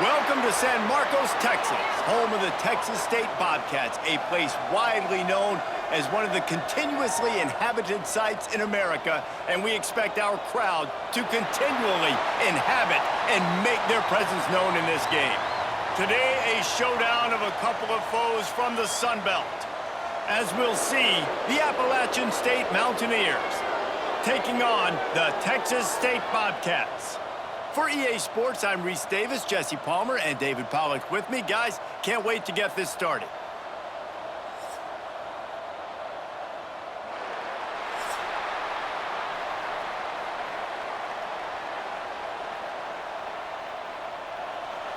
Welcome to San Marcos, Texas, home of the Texas State Bobcats, a place widely known as one of the continuously inhabited sites in America, and we expect our crowd to continually inhabit and make their presence known in this game. Today, a showdown of a couple of foes from the Sun Belt. As we'll see, the Appalachian State Mountaineers taking on the Texas State Bobcats. For EA Sports, I'm Reese Davis, Jesse Palmer, and David Pollock with me. Guys, can't wait to get this started.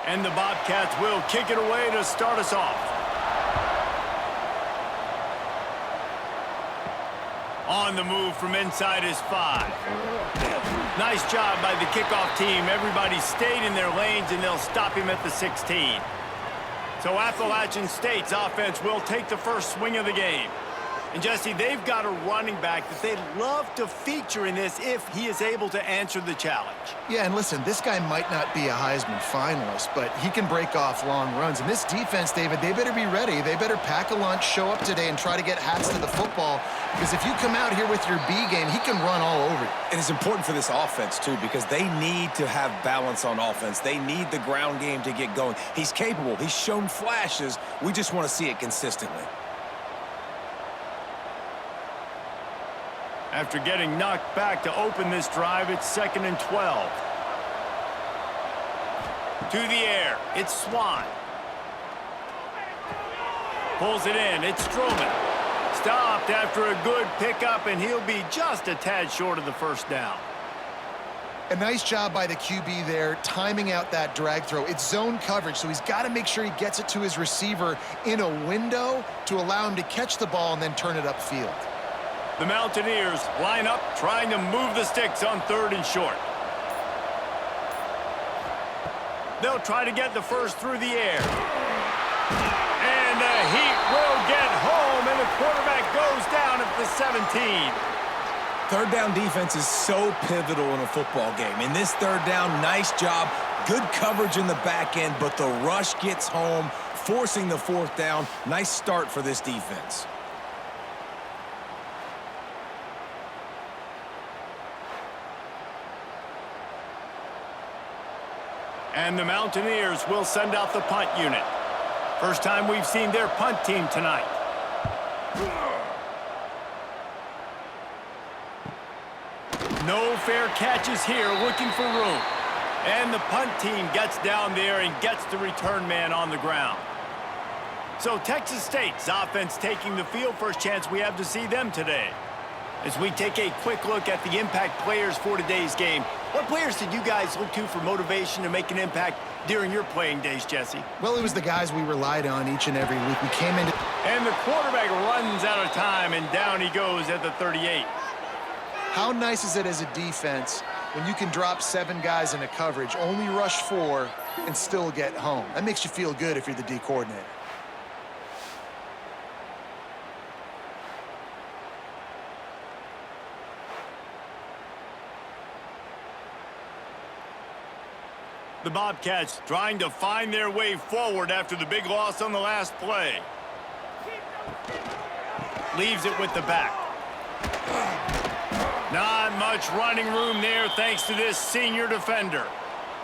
And the Bobcats will kick it away to start us off. On the move from inside is 5. Nice job by the kickoff team. Everybody stayed in their lanes, and they'll stop him at the 16. So Appalachian State's offense will take the first swing of the game. And Jesse, they've got a running back that they'd love to feature in this if he is able to answer the challenge. Yeah, and listen, this guy might not be a Heisman finalist, but he can break off long runs. And this defense, David, they better be ready. They better pack a lunch, show up today, and try to get hats to the football. Because if you come out here with your B game, he can run all over you. And it's important for this offense, too, because they need to have balance on offense. They need the ground game to get going. He's capable. He's shown flashes. We just want to see it consistently. After getting knocked back to open this drive, it's 2nd and 12. To the air, it's Swan. Pulls it in, it's Stroman. Stopped after a good pickup, and he'll be just a tad short of the first down. A nice job by the QB there, timing out that drag throw. It's zone coverage, so he's got to make sure he gets it to his receiver in a window to allow him to catch the ball and then turn it upfield. The Mountaineers line up, trying to move the sticks on 3rd and short. They'll try to get the first through the air. And the Heat will get home, and the quarterback goes down at the 17. Third down defense is so pivotal in a football game. In this third down, nice job. Good coverage in the back end, but the rush gets home, forcing the 4th down. Nice start for this defense. And the Mountaineers will send out the punt unit. First time we've seen their punt team tonight. No fair catches here, looking for room. And the punt team gets down there and gets the return man on the ground. So Texas State's offense taking the field. First chance we have to see them today. As we take a quick look at the impact players for today's game, what players did you guys look to for motivation to make an impact during your playing days, Jesse? Well, it was the guys we relied on each and every week. We came into... And the quarterback runs out of time, and down he goes at the 38. How nice is it as a defense when you can drop 7 guys in a coverage, only rush 4, and still get home? That makes you feel good if you're the D coordinator. The Bobcats trying to find their way forward after the big loss on the last play. Leaves it with the back. Not much running room there thanks to this senior defender.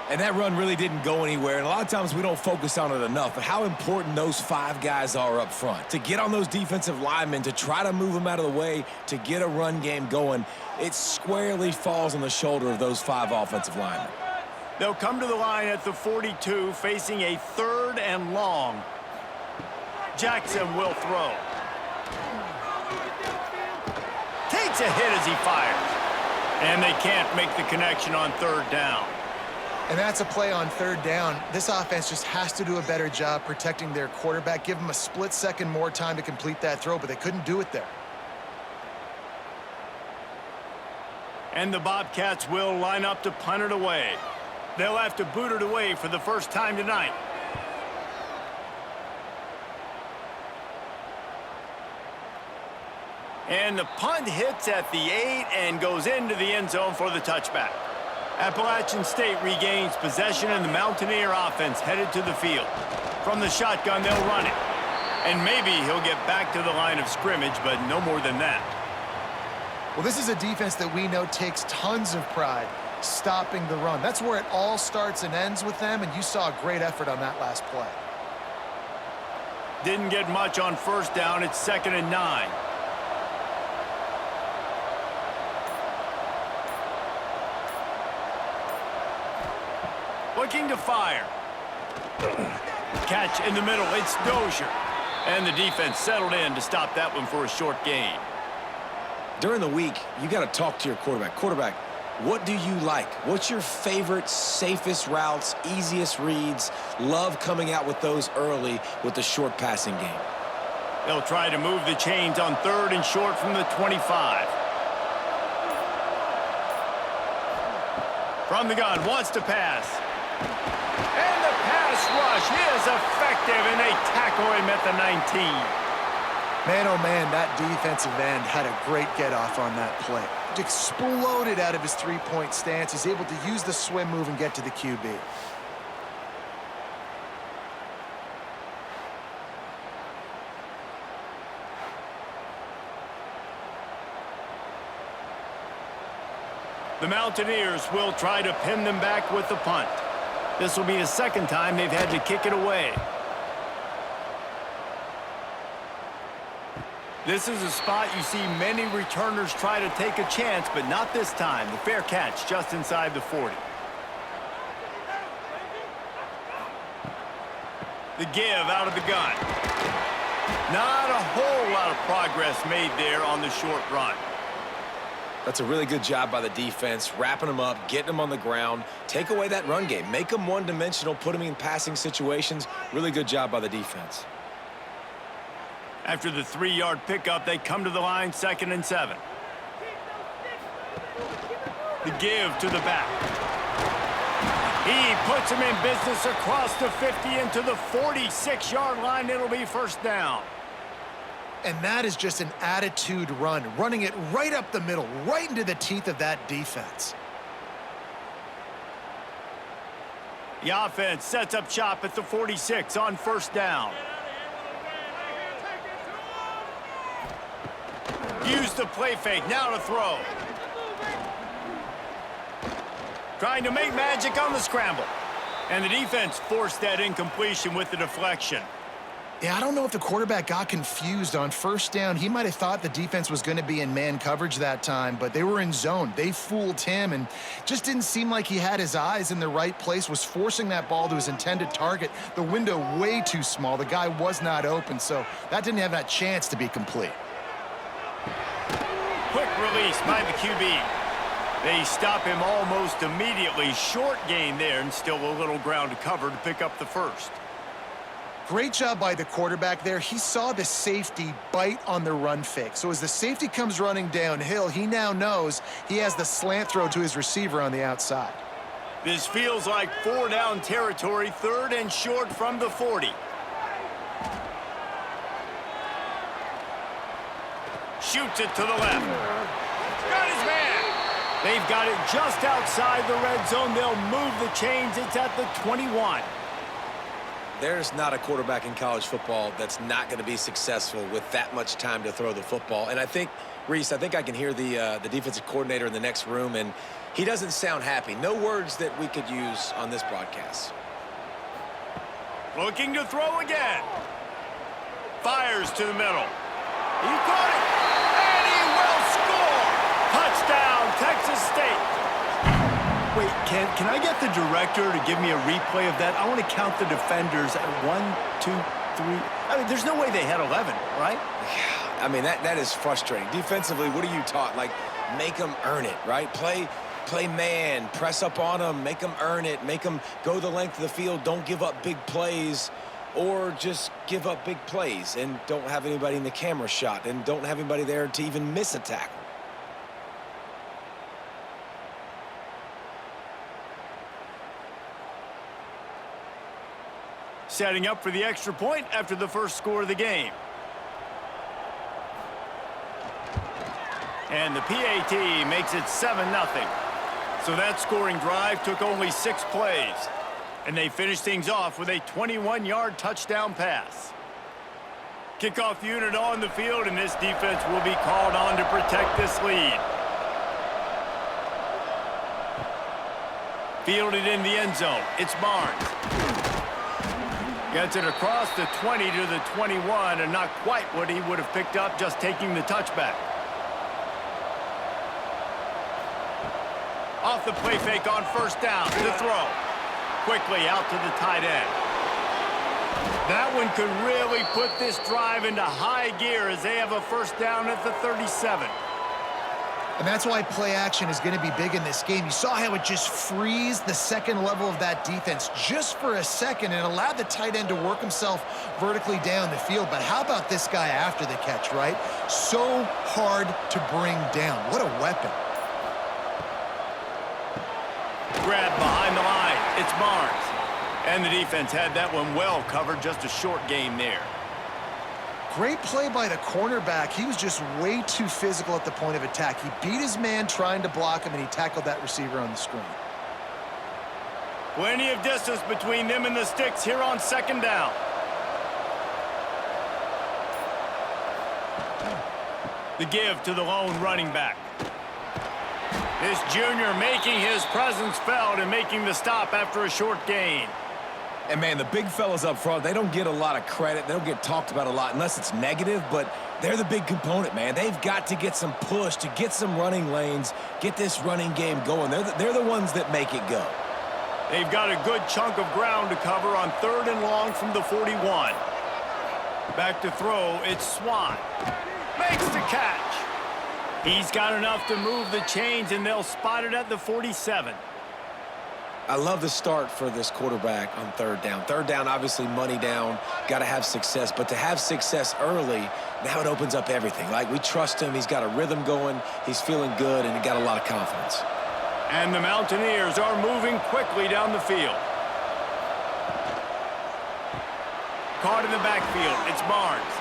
And that run really didn't go anywhere, and a lot of times we don't focus on it enough, but how important those 5 guys are up front. To get on those defensive linemen, to try to move them out of the way, to get a run game going, it squarely falls on the shoulder of those 5 offensive linemen. They'll come to the line at the 42, facing a 3rd and long. Jackson will throw. Takes a hit as he fires. And they can't make the connection on 3rd down. And that's a play on 3rd down. This offense just has to do a better job protecting their quarterback. Give them a split second more time to complete that throw, but they couldn't do it there. And the Bobcats will line up to punt it away. They'll have to boot it away for the first time tonight. And the punt hits at the 8 and goes into the end zone for the touchback. Appalachian State regains possession and the Mountaineer offense headed to the field. From the shotgun, they'll run it. And maybe he'll get back to the line of scrimmage, but no more than that. Well, this is a defense that we know takes tons of pride stopping the run. That's where it all starts and ends with them, and you saw a great effort on that last play. Didn't get much on first down. It's 2nd and 9. Looking to fire. Catch in the middle. It's Dozier. And the defense settled in to stop that one for a short gain. During the week, you got to talk to your quarterback. Quarterback, what do you like? What's your favorite, safest routes, easiest reads? Love coming out with those early with the short passing game. They'll try to move the chains on 3rd and short from the 25. From the gun, wants to pass. And the pass rush is effective, and they tackle him at the 19. Man, oh man, that defensive end had a great get-off on that play. Exploded out of his three-point stance. He's able to use the swim move and get to the QB. The Mountaineers will try to pin them back with the punt. This will be the second time they've had to kick it away. This is a spot you see many returners try to take a chance, but not this time. The fair catch just inside the 40. The give out of the gun. Not a whole lot of progress made there on the short run. That's a really good job by the defense, wrapping them up, getting them on the ground. Take away that run game. Make them one-dimensional, put them in passing situations. Really good job by the defense. After the 3-yard pickup, they come to the line, 2nd and 7. The give to the back. He puts him in business across the 50 into the 46-yard line. It'll be first down. And that is just an attitude run, running it right up the middle, right into the teeth of that defense. The offense sets up shop at the 46 on first down. Use the play fake, now to throw. Trying to make magic on the scramble. And the defense forced that incompletion with the deflection. Yeah, I don't know if the quarterback got confused on first down. He might have thought the defense was going to be in man coverage that time, but they were in zone. They fooled him and just didn't seem like he had his eyes in the right place, was forcing that ball to his intended target. The window way too small. The guy was not open, so that didn't have that chance to be complete. Quick release by the QB. They stop him almost immediately. Short gain there, and still a little ground to cover to pick up the first. Great job by the quarterback there. He saw the safety bite on the run fake. So as the safety comes running downhill, he now knows he has the slant throw to his receiver on the outside. This feels like 4-down territory, 3rd and short from the 40. Shoots it to the left. Got his man. They've got it just outside the red zone. They'll move the chains. It's at the 21. There's not a quarterback in college football that's not going to be successful with that much time to throw the football. And I think, Reese, I can hear the defensive coordinator in the next room, and he doesn't sound happy. No words that we could use on this broadcast. Looking to throw again. Fires to the middle. He caught it, and he will score. Touchdown, Texas State. Wait, can I get the director to give me a replay of that? I want to count the defenders at 1, 2, 3. I mean, there's no way they had 11, right? Yeah, I mean, that is frustrating. Defensively, what are you taught? Like, make them earn it, right? Play man, press up on them, make them earn it, make them go the length of the field, don't give up big plays, or just give up big plays and don't have anybody in the camera shot and don't have anybody there to even miss a tackle. Setting up for the extra point after the first score of the game. And the PAT makes it 7-0. So that scoring drive took only 6 plays. And they finished things off with a 21-yard touchdown pass. Kickoff unit on the field, and this defense will be called on to protect this lead. Fielded in the end zone. It's Barnes. Gets it across the 20 to the 21, and not quite what he would have picked up just taking the touchback. Off the play fake on first down. The throw. Quickly out to the tight end. That one could really put this drive into high gear as they have a first down at the 37. And that's why play action is going to be big in this game. You saw how it just frees the second level of that defense just for a second and allowed the tight end to work himself vertically down the field. But how about this guy after the catch, right? So hard to bring down. What a weapon. Grab behind the line. It's Barnes. And the defense had that one well covered. Just a short gain there. Great play by the cornerback. He was just way too physical at the point of attack. He beat his man trying to block him, and he tackled that receiver on the screen. Plenty of distance between them and the sticks here on second down. The give to the lone running back. This junior making his presence felt and making the stop after a short gain. And, man, the big fellas up front, they don't get a lot of credit. They don't get talked about a lot unless it's negative, but they're the big component, man. They've got to get some push, to get some running lanes, get this running game going. They're the ones that make it go. They've got a good chunk of ground to cover on 3rd and long from the 41. Back to throw, it's Swan. Makes the catch. He's got enough to move the chains, and they'll spot it at the 47. I love the start for this quarterback on 3rd down. 3rd down, obviously money down, got to have success. But to have success early, now it opens up everything. Like, we trust him. He's got a rhythm going. He's feeling good, and he got a lot of confidence. And the Mountaineers are moving quickly down the field. Caught in the backfield. It's Barnes.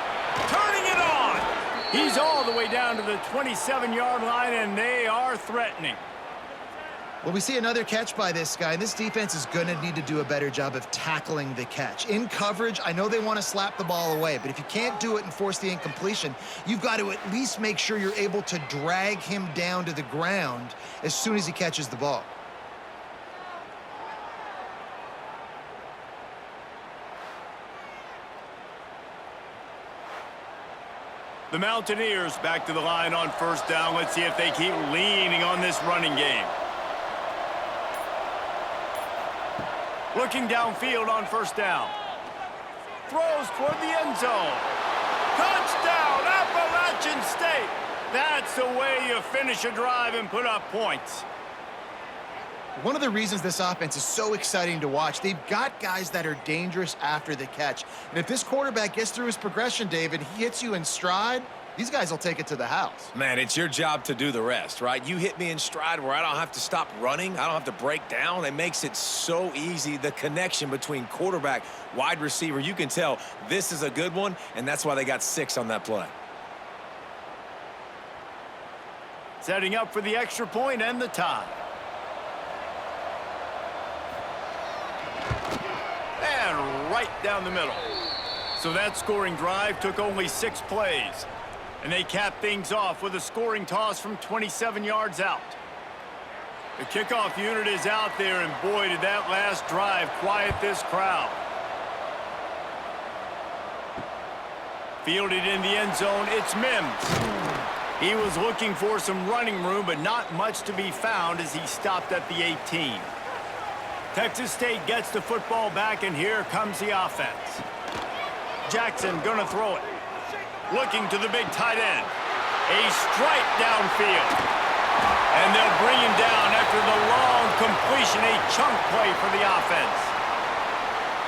Turning it on. He's all the way down to the 27-yard line, and they are threatening. Well, we see another catch by this guy, and this defense is going to need to do a better job of tackling the catch. In coverage, I know they want to slap the ball away, but if you can't do it and force the incompletion, you've got to at least make sure you're able to drag him down to the ground as soon as he catches the ball. The Mountaineers back to the line on 1st down. Let's see if they keep leaning on this running game. Looking downfield on 1st down. Throws toward the end zone. Touchdown, Appalachian State. That's the way you finish a drive and put up points. One of the reasons this offense is so exciting to watch, they've got guys that are dangerous after the catch. And if this quarterback gets through his progression, David, he hits you in stride, these guys will take it to the house. Man, it's your job to do the rest, right? You hit me in stride where I don't have to stop running. I don't have to break down. It makes it so easy. The connection between quarterback, wide receiver, you can tell this is a good one, and that's why they got 6 on that play. Setting up for the extra point and the tie. And right down the middle. So that scoring drive took only 6 plays. And they cap things off with a scoring toss from 27 yards out. The kickoff unit is out there, and boy, did that last drive quiet this crowd. Fielded in the end zone, it's Mims. He was looking for some running room, but not much to be found as he stopped at the 18. Texas State gets the football back, and here comes the offense. Jackson gonna throw it. Looking to the big tight end. A strike downfield. And they'll bring him down after the long completion, a chunk play for the offense.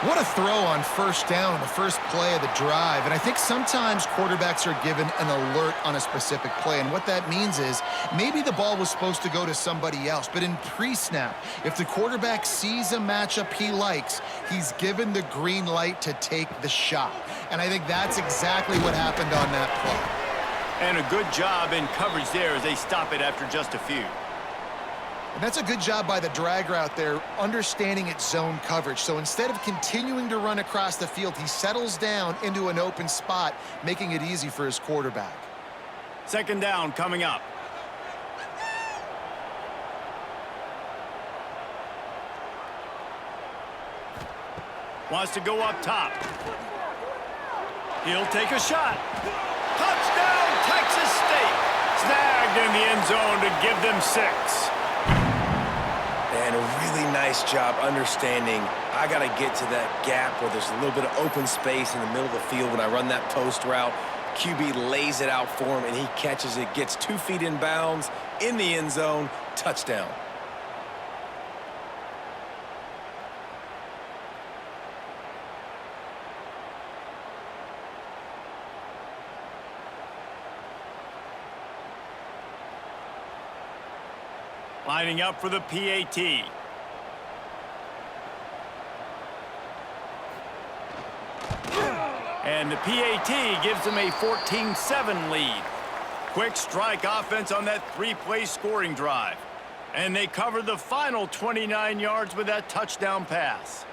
What a throw on 1st down, the first play of the drive. And I think sometimes quarterbacks are given an alert on a specific play. And what that means is maybe the ball was supposed to go to somebody else. But in pre-snap, if the quarterback sees a matchup he likes, he's given the green light to take the shot. And I think that's exactly what happened on that play. And a good job in coverage there as they stop it after just a few. And that's a good job by the drag route there, understanding its zone coverage. So instead of continuing to run across the field, he settles down into an open spot, making it easy for his quarterback. Second down coming up. Wants to go up top. He'll take a shot. Touchdown, Texas State. Snagged in the end zone to give them 6. And a really nice job understanding I got to get to that gap where there's a little bit of open space in the middle of the field when I run that post route. QB lays it out for him, and he catches it, gets 2 feet in bounds in the end zone. Touchdown. Lining up for the PAT. And the PAT gives them a 14-7 lead. Quick strike offense on that 3-play scoring drive. And they cover the final 29 yards with that touchdown pass.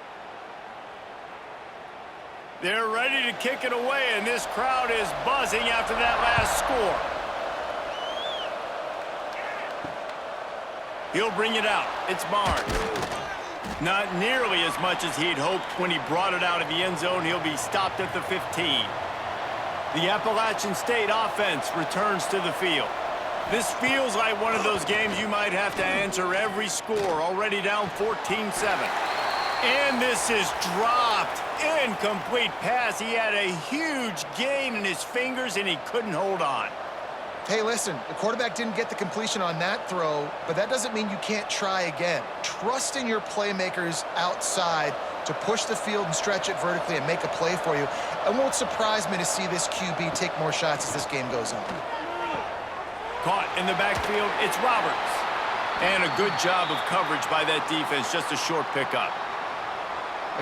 They're ready to kick it away, and this crowd is buzzing after that last score. He'll bring it out. It's Barnes. Not nearly as much as he'd hoped when he brought it out of the end zone. He'll be stopped at the 15. The Appalachian State offense returns to the field. This feels like one of those games you might have to answer every score, already down 14-7. And this is dropped. Incomplete pass. He had a huge gain in his fingers, and he couldn't hold on. Hey, listen, the quarterback didn't get the completion on that throw, but that doesn't mean you can't try again. Trust in your playmakers outside to push the field and stretch it vertically and make a play for you. It won't surprise me to see this QB take more shots as this game goes on. Caught in the backfield, it's Roberts. And a good job of coverage by that defense, just a short pickup.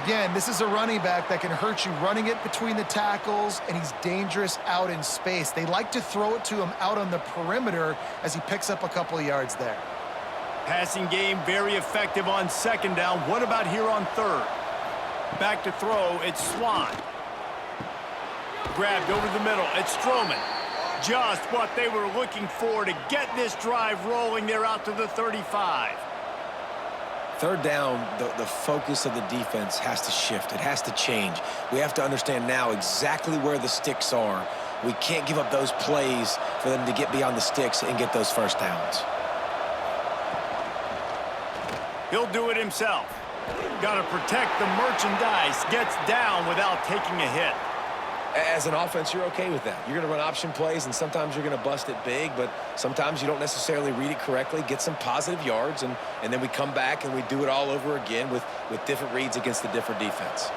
Again, this is a running back that can hurt you running it between the tackles, and he's dangerous out in space. They like to throw it to him out on the perimeter as he picks up a couple of yards there. Passing game very effective on second down. What about here on third? Back to throw, it's Swan. Grabbed over the middle, it's Stroman. Just what they were looking for to get this drive rolling. They're out to the 35. Third down, the focus of the defense has to shift. It has to change. We have to understand now exactly where the sticks are. We can't give up those plays for them to get beyond the sticks and get those first downs. He'll do it himself. Got to protect the merchandise. Gets down without taking a hit. As an offense, you're okay with that. You're going to run option plays, and sometimes you're going to bust it big, but sometimes you don't necessarily read it correctly, get some positive yards, and then we come back and we do it all over again with different reads against the different defense.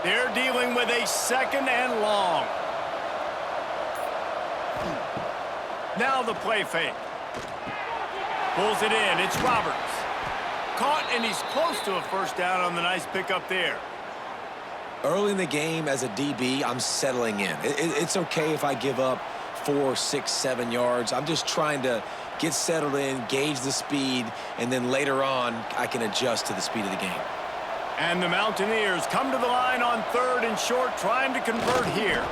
They're dealing with a second and long. Now the play fake. Pulls it in. It's Roberts. Caught, and he's close to a first down on the nice pickup there. Early in the game, as a DB, I'm settling in. It's okay if I give up 4, 6, 7 yards. I'm just trying to get settled in, gauge the speed, and then later on, I can adjust to the speed of the game. And the Mountaineers come to the line on third and short, trying to convert here.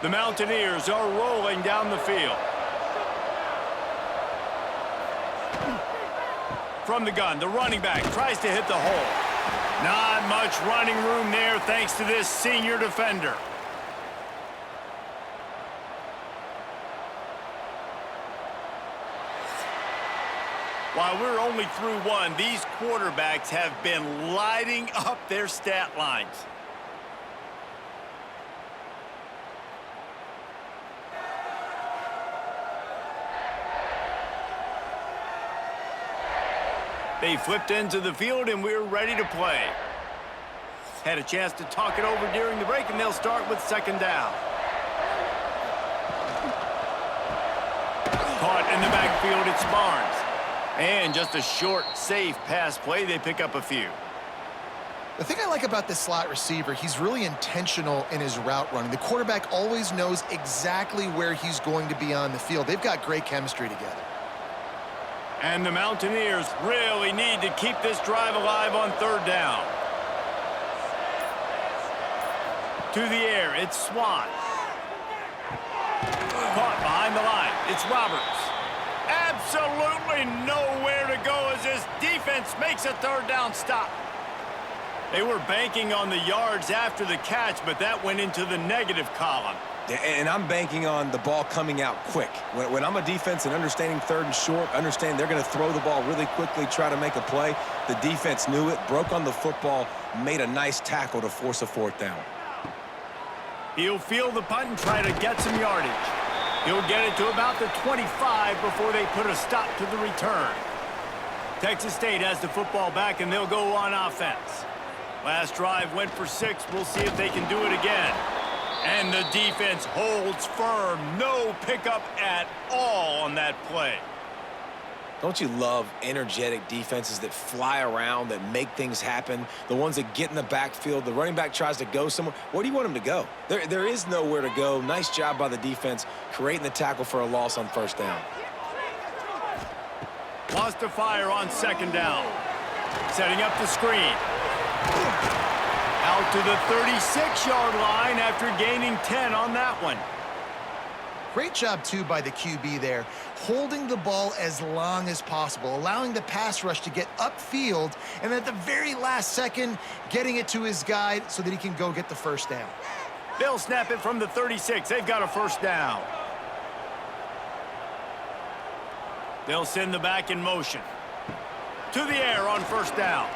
The Mountaineers are rolling down the field. From the gun, the running back tries to hit the hole. Not much running room there thanks to this senior defender. While we're only through one, these quarterbacks have been lighting up their stat lines. They flipped into the field, and we're ready to play. Had a chance to talk it over during the break, and they'll start with second down. Caught in the backfield, it's Barnes. And just a short, safe pass play, they pick up a few. The thing I like about this slot receiver, he's really intentional in his route running. The quarterback always knows exactly where he's going to be on the field. They've got great chemistry together. And the Mountaineers really need to keep this drive alive on third down. To the air, it's Swan. Caught behind the line, it's Roberts. Absolutely nowhere to go as this defense makes a third down stop. They were banking on the yards after the catch, but that went into the negative column. And I'm banking on the ball coming out quick. When I'm a defense and understanding third and short, understand they're going to throw the ball really quickly, try to make a play. The defense knew it, broke on the football, made a nice tackle to force a fourth down. He'll field the punt and try to get some yardage. He'll get it to about the 25 before they put a stop to the return. Texas State has the football back, and they'll go on offense. Last drive went for 6. We'll see if they can do it again. And the defense holds firm. No pickup at all on that play. Don't you love energetic defenses that fly around, that make things happen? The ones that get in the backfield. The running back tries to go somewhere. Where do you want him to go? There is nowhere to go. Nice job by the defense creating the tackle for a loss on first down. Lost to fire on second down. Setting up the screen. Out to the 36-yard line after gaining 10 on that one. Great job, too, by the QB there, holding the ball as long as possible, allowing the pass rush to get upfield, and at the very last second, getting it to his guy so that he can go get the first down. They'll snap it from the 36. They've got a first down. They'll send the back in motion. To the air on first down.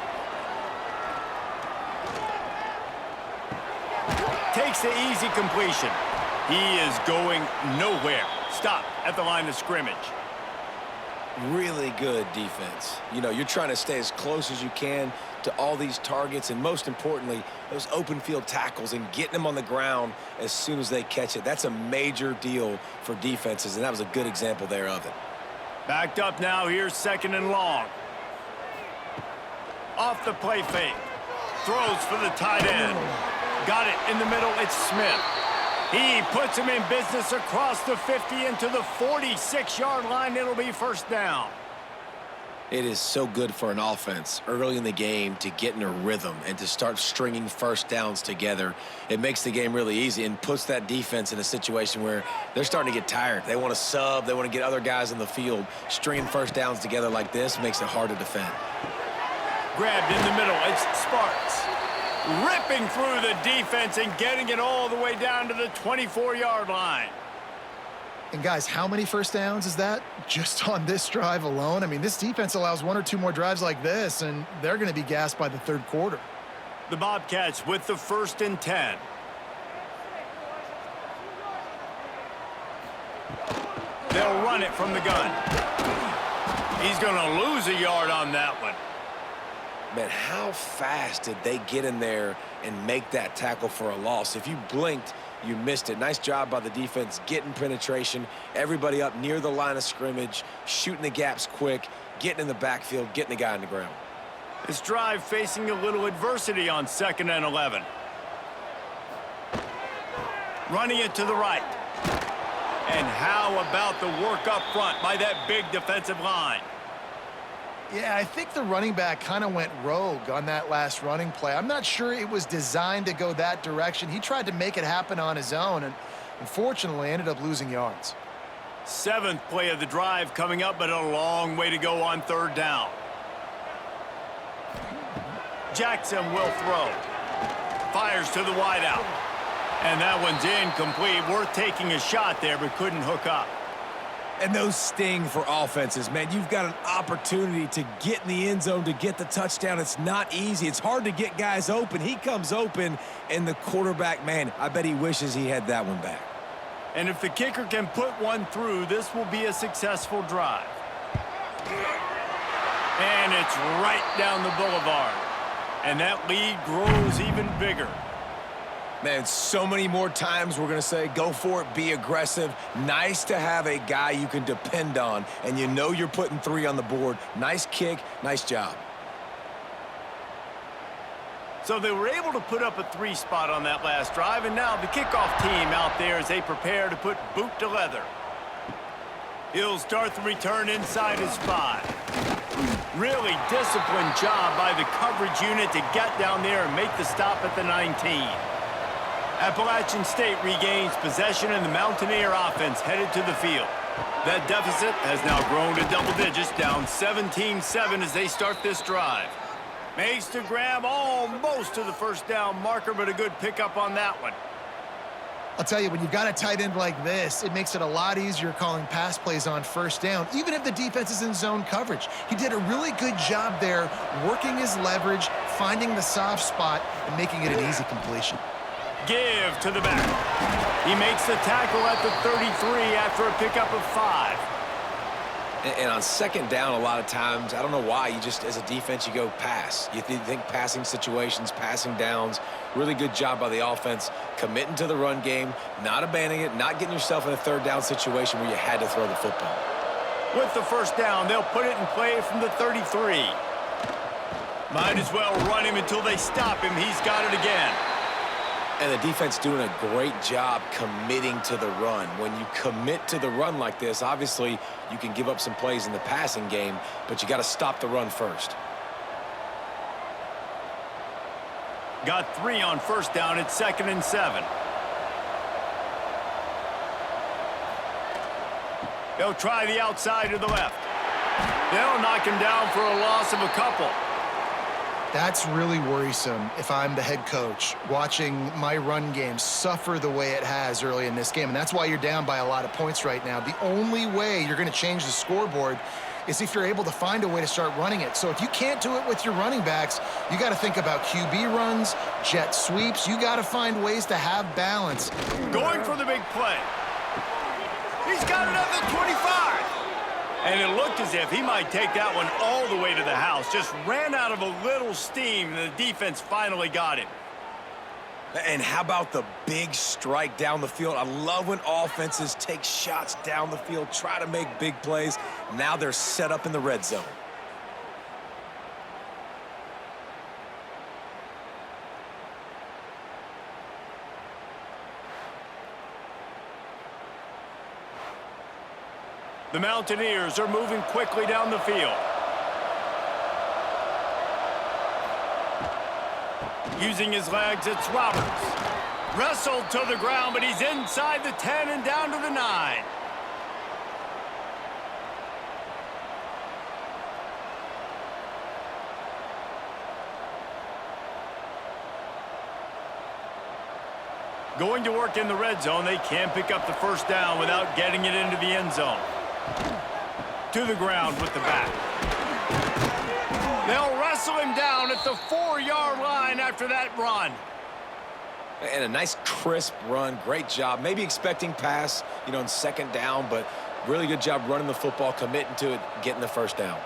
Takes the easy completion. He is going nowhere. Stop at the line of scrimmage. Really good defense. You know, you're trying to stay as close as you can to all these targets, and most importantly, those open field tackles and getting them on the ground as soon as they catch it. That's a major deal for defenses, and that was a good example there of it. Backed up now. Here's second and long. Off the play fake. Throws for the tight end. Got it in the middle. It's Smith. He puts him in business across the 50 into the 46-yard line. It'll be first down. It is so good for an offense early in the game to get in a rhythm and to start stringing first downs together. It makes the game really easy and puts that defense in a situation where they're starting to get tired. They want to sub. They want to get other guys in the field. Stringing first downs together like this makes it hard to defend. Grabbed in the middle. It's Sparks. Ripping through the defense and getting it all the way down to the 24-yard line. And, guys, how many first downs is that just on this drive alone? I mean, this defense allows 1 or 2 more drives like this, and they're going to be gassed by the third quarter. The Bobcats with the 1st and 10. They'll run it from the gun. He's going to lose a yard on that one. Man, how fast did they get in there and make that tackle for a loss? If you blinked, you missed it. Nice job by the defense, getting penetration, everybody up near the line of scrimmage, shooting the gaps quick, getting in the backfield, getting the guy on the ground. This drive facing a little adversity on 2nd and 11. Running it to the right. And how about the work up front by that big defensive line? Yeah, I think the running back kind of went rogue on that last running play. I'm not sure it was designed to go that direction. He tried to make it happen on his own and unfortunately ended up losing yards. 7th play of the drive coming up, but a long way to go on 3rd down. Jackson will throw. Fires to the wideout. And that one's incomplete. Worth taking a shot there, but couldn't hook up. And those sting for offenses, man. You've got an opportunity to get in the end zone, to get the touchdown. It's not easy. It's hard to get guys open. He comes open, and the quarterback, man, I bet he wishes he had that one back. And if the kicker can put one through, this will be a successful drive. And it's right down the boulevard. And that lead grows even bigger. Man, so many more times we're going to say, go for it, be aggressive. Nice to have a guy you can depend on, and you know you're putting 3 on the board. Nice kick, nice job. So they were able to put up a 3 spot on that last drive, and now the kickoff team out there as they prepare to put boot to leather. He'll start the return inside his 5. Really disciplined job by the coverage unit to get down there and make the stop at the 19. Appalachian State regains possession, and the Mountaineer offense headed to the field. That deficit has now grown to double digits, down 17-7 as they start this drive. Makes the grab almost to the first down marker, but a good pickup on that one. I'll tell you, when you've got a tight end like this, it makes it a lot easier calling pass plays on first down, even if the defense is in zone coverage. He did a really good job there, working his leverage, finding the soft spot, and making it an easy completion. Give to the back. He makes the tackle at the 33 after a pickup of 5. And on second down, a lot of times, I don't know why, you just, as a defense, you go pass. You think passing situations, passing downs. Really good job by the offense, committing to the run game, not abandoning it, not getting yourself in a third down situation where you had to throw the football. With the first down, they'll put it in play from the 33. Might as well run him until they stop him. He's got it again. And the defense doing a great job committing to the run. When you commit to the run like this, obviously you can give up some plays in the passing game, but you got to stop the run first. Got 3 on first down at 2nd and 7. They'll try the outside to the left. They'll knock him down for a loss of a couple. That's really worrisome if I'm the head coach, watching my run game suffer the way it has early in this game. And that's why you're down by a lot of points right now. The only way you're going to change the scoreboard is if you're able to find a way to start running it. So if you can't do it with your running backs, you got to think about QB runs, jet sweeps. You got to find ways to have balance. Going for the big play. He's got it at the 25. And it looked as if he might take that one all the way to the house. Just ran out of a little steam, and the defense finally got him. And how about the big strike down the field? I love when offenses take shots down the field, try to make big plays. Now they're set up in the red zone. The Mountaineers are moving quickly down the field. Using his legs, it's Roberts. Wrestled to the ground, but he's inside the 10 and down to the 9. Going to work in the red zone, they can't pick up the first down without getting it into the end zone. To the ground with the back. They'll wrestle him down at the 4-yard line after that run. And a nice crisp run, great job. Maybe expecting pass, in second down, but really good job running the football, committing to it, getting the first down.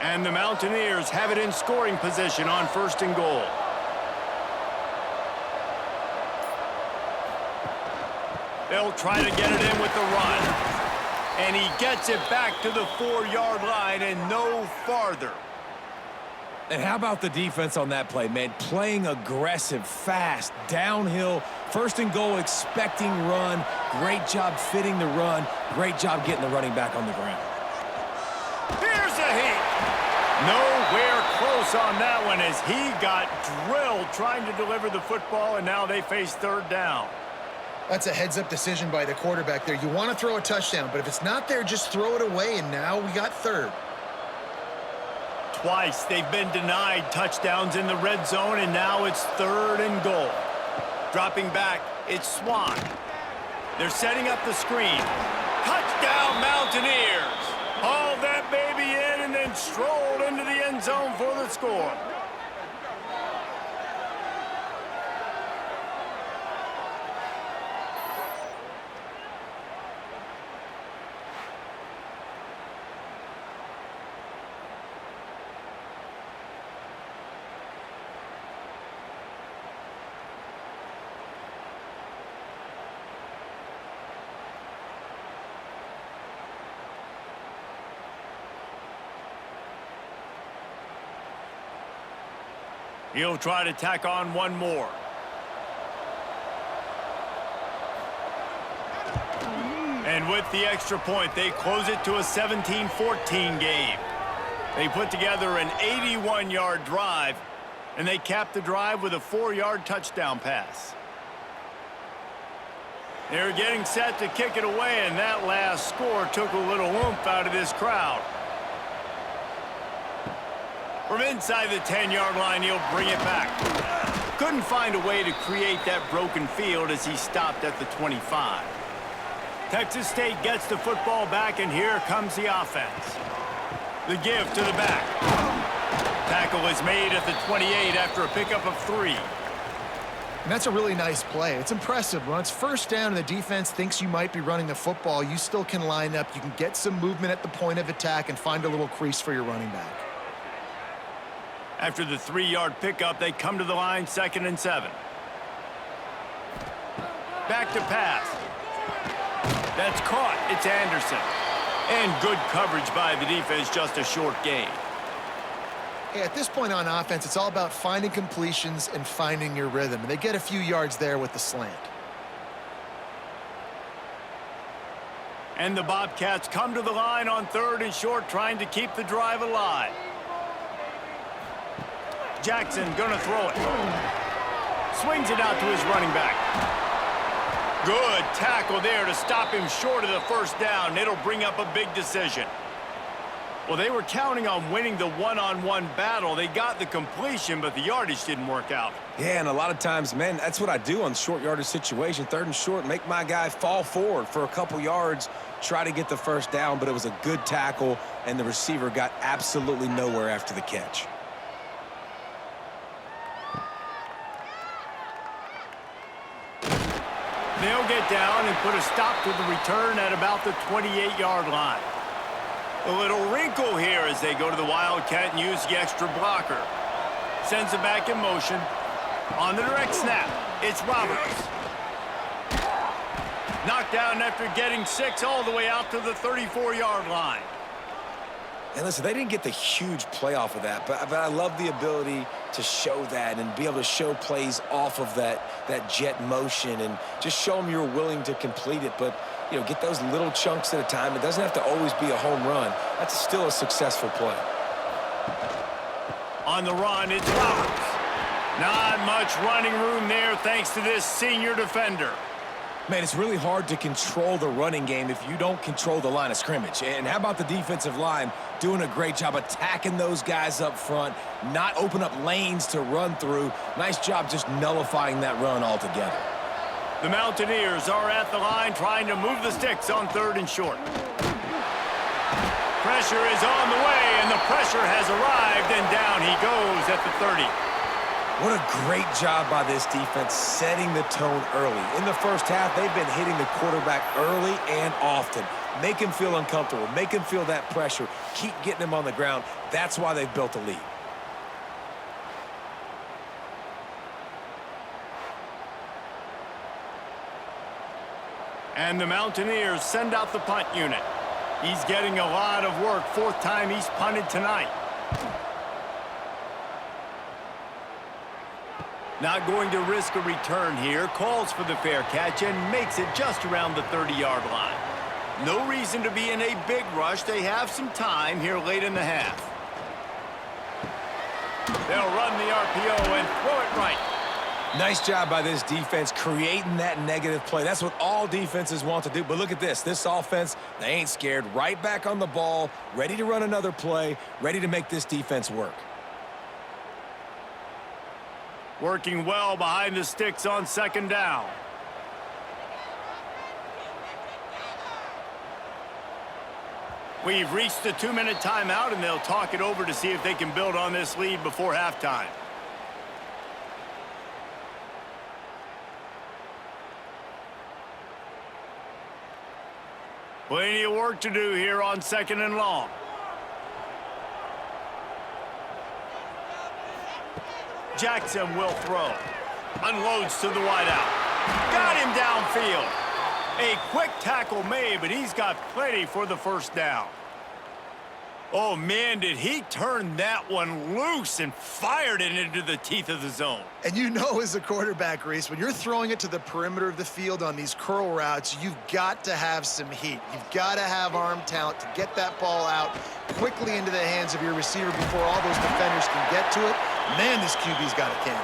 And the Mountaineers have it in scoring position on 1st and goal. They'll try to get it in with the run. And he gets it back to the 4-yard line and no farther. And how about the defense on that play, man? Playing aggressive, fast, downhill, 1st and goal, expecting run. Great job fitting the run. Great job getting the running back on the ground. Here's a hit. Nowhere close on that one as he got drilled trying to deliver the football, and now they face 3rd down. That's a heads-up decision by the quarterback there. You want to throw a touchdown, but if it's not there, just throw it away, and now we got 3rd. Twice they've been denied touchdowns in the red zone, and now it's 3rd and goal. Dropping back, it's Swan. They're setting up the screen. Touchdown, Mountaineers! Hauled that baby in and then strolled into the end zone for the score. He'll try to tack on one more. And with the extra point, they close it to a 17-14 game. They put together an 81-yard drive, and they cap the drive with a 4-yard touchdown pass. They're getting set to kick it away, and that last score took a little oomph out of this crowd. From inside the 10-yard line, he'll bring it back. Couldn't find a way to create that broken field as he stopped at the 25. Texas State gets the football back, and here comes the offense. The give to the back. Tackle is made at the 28 after a pickup of 3. And that's a really nice play. It's impressive. When it's first down and the defense thinks you might be running the football, you still can line up. You can get some movement at the point of attack and find a little crease for your running back. After the 3-yard pickup, they come to the line, 2nd and 7. Back to pass. That's caught. It's Anderson. And good coverage by the defense, just a short gain. Hey, at this point on offense, it's all about finding completions and finding your rhythm. And they get a few yards there with the slant. And the Bobcats come to the line on 3rd and short, trying to keep the drive alive. Jackson gonna throw it. Swings it out to his running back. Good tackle there to stop him short of the first down. It'll bring up a big decision. Well, they were counting on winning the one-on-one battle. They got the completion, but the yardage didn't work out. Yeah, and a lot of times, man, that's what I do on short yardage situation. 3rd and short, make my guy fall forward for a couple yards, try to get the first down, but it was a good tackle, and the receiver got absolutely nowhere after the catch. They'll get down and put a stop to the return at about the 28-yard line. A little wrinkle here as they go to the Wildcat and use the extra blocker. Sends it back in motion. On the direct snap, it's Roberts. Knocked down after getting 6 all the way out to the 34-yard line. And listen, they didn't get the huge play off of that, but I love the ability to show that and be able to show plays off of that jet motion and just show them you're willing to complete it. But, you know, get those little chunks at a time. It doesn't have to always be a home run. That's still a successful play. On the run, it's Roberts. Not much running room there thanks to this senior defender. Man, it's really hard to control the running game if you don't control the line of scrimmage. And how about the defensive line doing a great job attacking those guys up front, not open up lanes to run through. Nice job just nullifying that run altogether. The Mountaineers are at the line trying to move the sticks on 3rd and short. Pressure is on the way, and the pressure has arrived, and down he goes at the 30. What a great job by this defense setting the tone early. In the first half, they've been hitting the quarterback early and often. Make him feel uncomfortable. Make him feel that pressure. Keep getting him on the ground. That's why they've built a lead. And the Mountaineers send out the punt unit. He's getting a lot of work. 4th time he's punted tonight. Not going to risk a return here. Calls for the fair catch and makes it just around the 30-yard line. No reason to be in a big rush. They have some time here late in the half. They'll run the RPO and throw it right. Nice job by this defense creating that negative play. That's what all defenses want to do. But look at this. This offense, they ain't scared. Right back on the ball, ready to run another play, ready to make this defense work. Working well behind the sticks on 2nd down. We've reached the 2-minute timeout, and they'll talk it over to see if they can build on this lead before halftime. Plenty of work to do here on 2nd and long. Jackson will throw. Unloads to the wideout. Got him downfield. A quick tackle made, but he's got plenty for the first down. Oh, man, did he turn that one loose and fired it into the teeth of the zone. And you know as a quarterback, Reese, when you're throwing it to the perimeter of the field on these curl routes, you've got to have some heat. You've got to have arm talent to get that ball out quickly into the hands of your receiver before all those defenders can get to it. Man, this QB's got a cannon.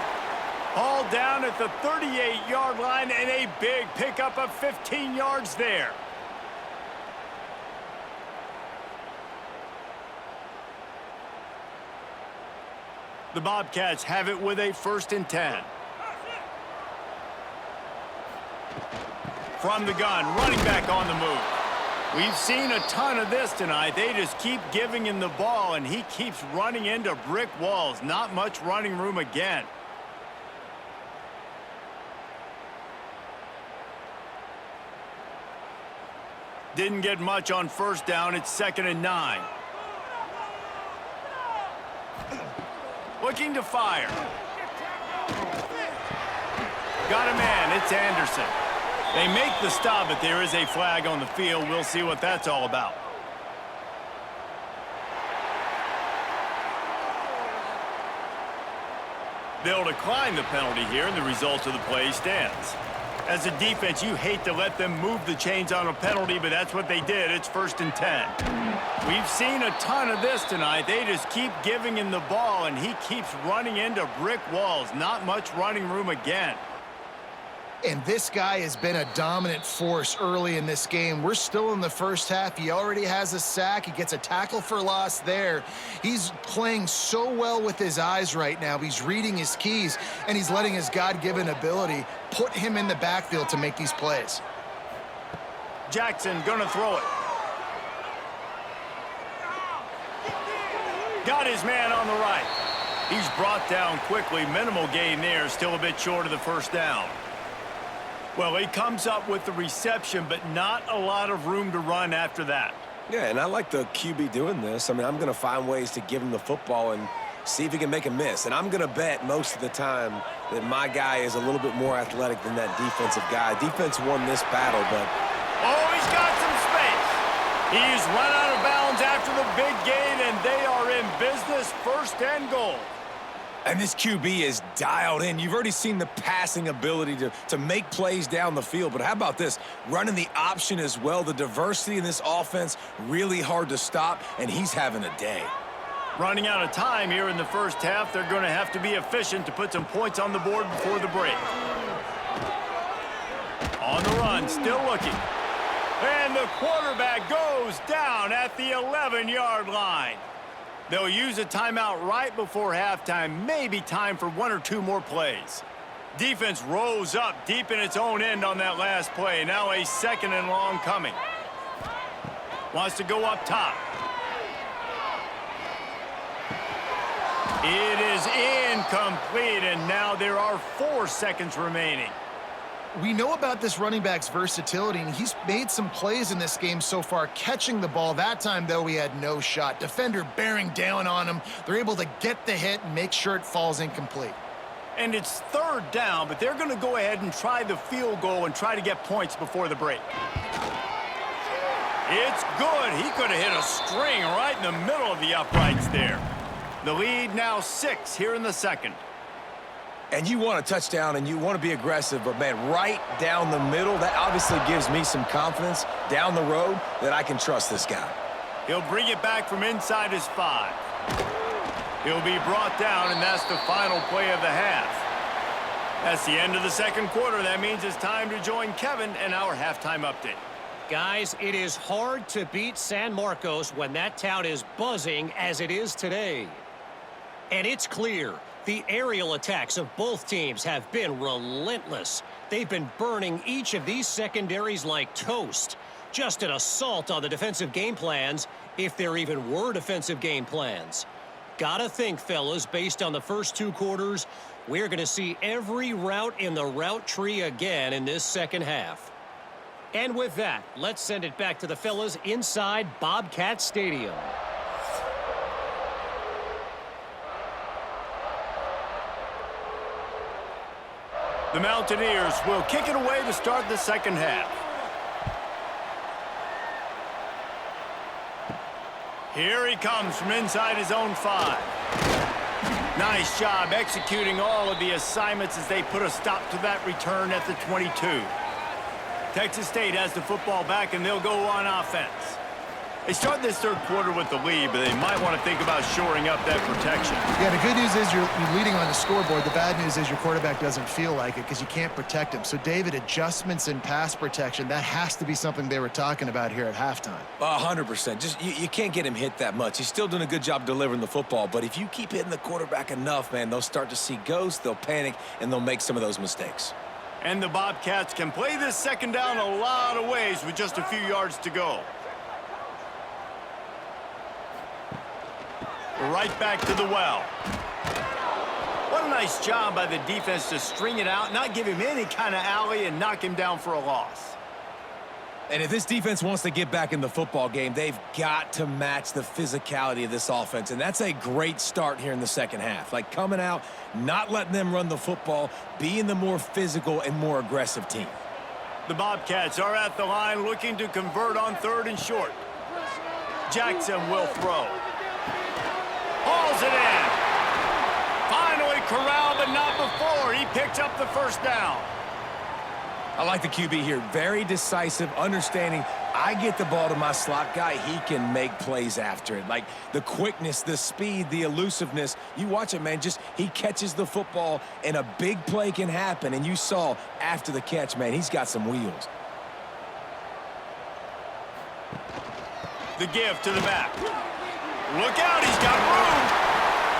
All down at the 38-yard line and a big pickup of 15 yards there. The Bobcats have it with a 1st and 10. From the gun, running back on the move. We've seen a ton of this tonight. They just keep giving him the ball, and he keeps running into brick walls. Not much running room again. Didn't get much on 1st down. It's 2nd and 9. Looking to fire. Got a man. It's Anderson. They make the stop, but there is a flag on the field. We'll see what that's all about. They'll decline the penalty here, and the result of the play stands. As a defense, you hate to let them move the chains on a penalty, but that's what they did. It's 1st and 10. We've seen a ton of this tonight. They just keep giving him the ball, and he keeps running into brick walls. Not much running room again. And this guy has been a dominant force early in this game. We're still in the first half. He already has a sack. He gets a tackle for loss there. He's playing so well with his eyes right now. He's reading his keys, and he's letting his God-given ability put him in the backfield to make these plays. Jackson gonna throw it. Got his man on the right. He's brought down quickly. Minimal gain there. Still a bit short of the 1st down. Well, he comes up with the reception, but not a lot of room to run after that. Yeah, and I like the QB doing this. I mean, I'm going to find ways to give him the football and see if he can make a miss. And I'm going to bet most of the time that my guy is a little bit more athletic than that defensive guy. Defense won this battle, but... Oh, he's got some space. He's run out of bounds after the big gain, and they are in business. 1st and goal. And this QB is dialed in. You've already seen the passing ability to make plays down the field. But how about this? Running the option as well. The diversity in this offense, really hard to stop, and he's having a day. Running out of time here in the 1st half. They're going to have to be efficient to put some points on the board before the break. On the run, still looking. And the quarterback goes down at the 11-yard line. They'll use a timeout right before halftime. Maybe time for 1 or 2 more plays. Defense rose up deep in its own end on that last play. Now a 2nd and long coming. Wants to go up top. It is incomplete, and now there are 4 seconds remaining. We know about this running back's versatility, and he's made some plays in this game so far, catching the ball. That time, though, he had no shot. Defender bearing down on him. They're able to get the hit and make sure it falls incomplete. And it's 3rd down, but they're going to go ahead and try the field goal and try to get points before the break. It's good. He could have hit a string right in the middle of the uprights there. The lead now 6 here in the 2nd. And you want a touchdown and you want to be aggressive, but, man, right down the middle, that obviously gives me some confidence down the road that I can trust this guy. He'll bring it back from inside his 5. He'll be brought down, and that's the final play of the half. That's the end of the 2nd quarter. That means it's time to join Kevin and our halftime update. Guys, it is hard to beat San Marcos when that town is buzzing as it is today. And it's clear. The aerial attacks of both teams have been relentless. They've been burning each of these secondaries like toast. Just an assault on the defensive game plans, if there even were defensive game plans. Gotta think, fellas, based on the first 2 quarters, we're going to see every route in the route tree again in this 2nd half. And with that, let's send it back to the fellas inside Bobcat Stadium. The Mountaineers will kick it away to start the 2nd half. Here he comes from inside his own 5. Nice job executing all of the assignments as they put a stop to that return at the 22. Texas State has the football back, and they'll go on offense. They start this third quarter with the lead, but they might want to think about shoring up that protection. Yeah, the good news is you're leading on the scoreboard. The bad news is your quarterback doesn't feel like it because you can't protect him. So, David, adjustments in pass protection, that has to be something they were talking about here at halftime. 100%. Just you can't get him hit that much. He's still doing a good job delivering the football, but if you keep hitting the quarterback enough, man, they'll start to see ghosts, they'll panic, and they'll make some of those mistakes. And the Bobcats can play this second down a lot of ways with just a few yards to go. Right back to the well. What a nice job by the defense to string it out, not give him any kind of alley, and knock him down for a loss. And if this defense wants to get back in the football game, they've got to match the physicality of this offense. And that's a great start here in the second half. Like coming out, not letting them run the football, being the more physical and more aggressive team. The Bobcats are at the line looking to convert on 3rd and short. Jackson will throw. Hauls it in. Finally corralled, but not before. He picks up the first down. I like the QB here. Very decisive, understanding I get the ball to my slot guy, he can make plays after it. Like the quickness, the speed, the elusiveness. You watch it, man. Just he catches the football, and a big play can happen. And you saw after the catch, man, he's got some wheels. The give to the back. Look out, he's got room.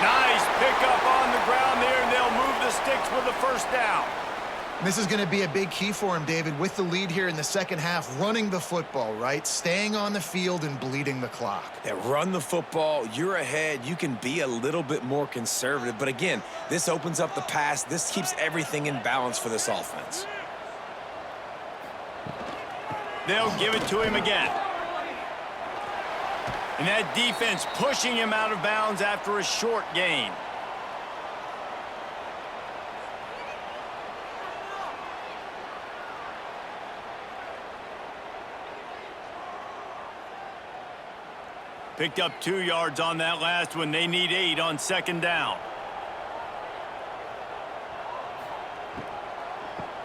Nice pickup on the ground there, and they'll move the sticks with a first down. This is going to be a big key for him, David, with the lead here in the second half, running the football, right? Staying on the field and bleeding the clock. Yeah, run the football. You're ahead. You can be a little bit more conservative. But again, this opens up the pass. This keeps everything in balance for this offense. They'll give it to him again. And that defense pushing him out of bounds after a short gain. Picked up 2 yards on that last one. They need 8 on second down.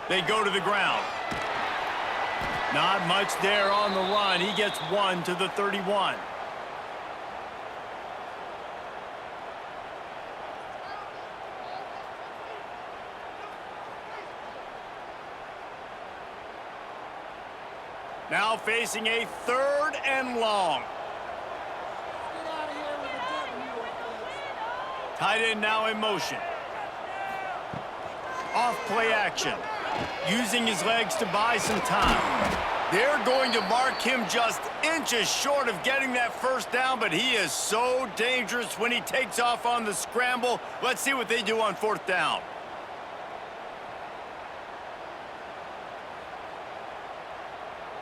They go to the ground. Not much there on the run. He gets 1 to the 31. Now facing a 3rd and long. Tight end now in motion. Off play action. Using his legs to buy some time. They're going to mark him just inches short of getting that first down, but he is so dangerous when he takes off on the scramble. Let's see what they do on 4th down.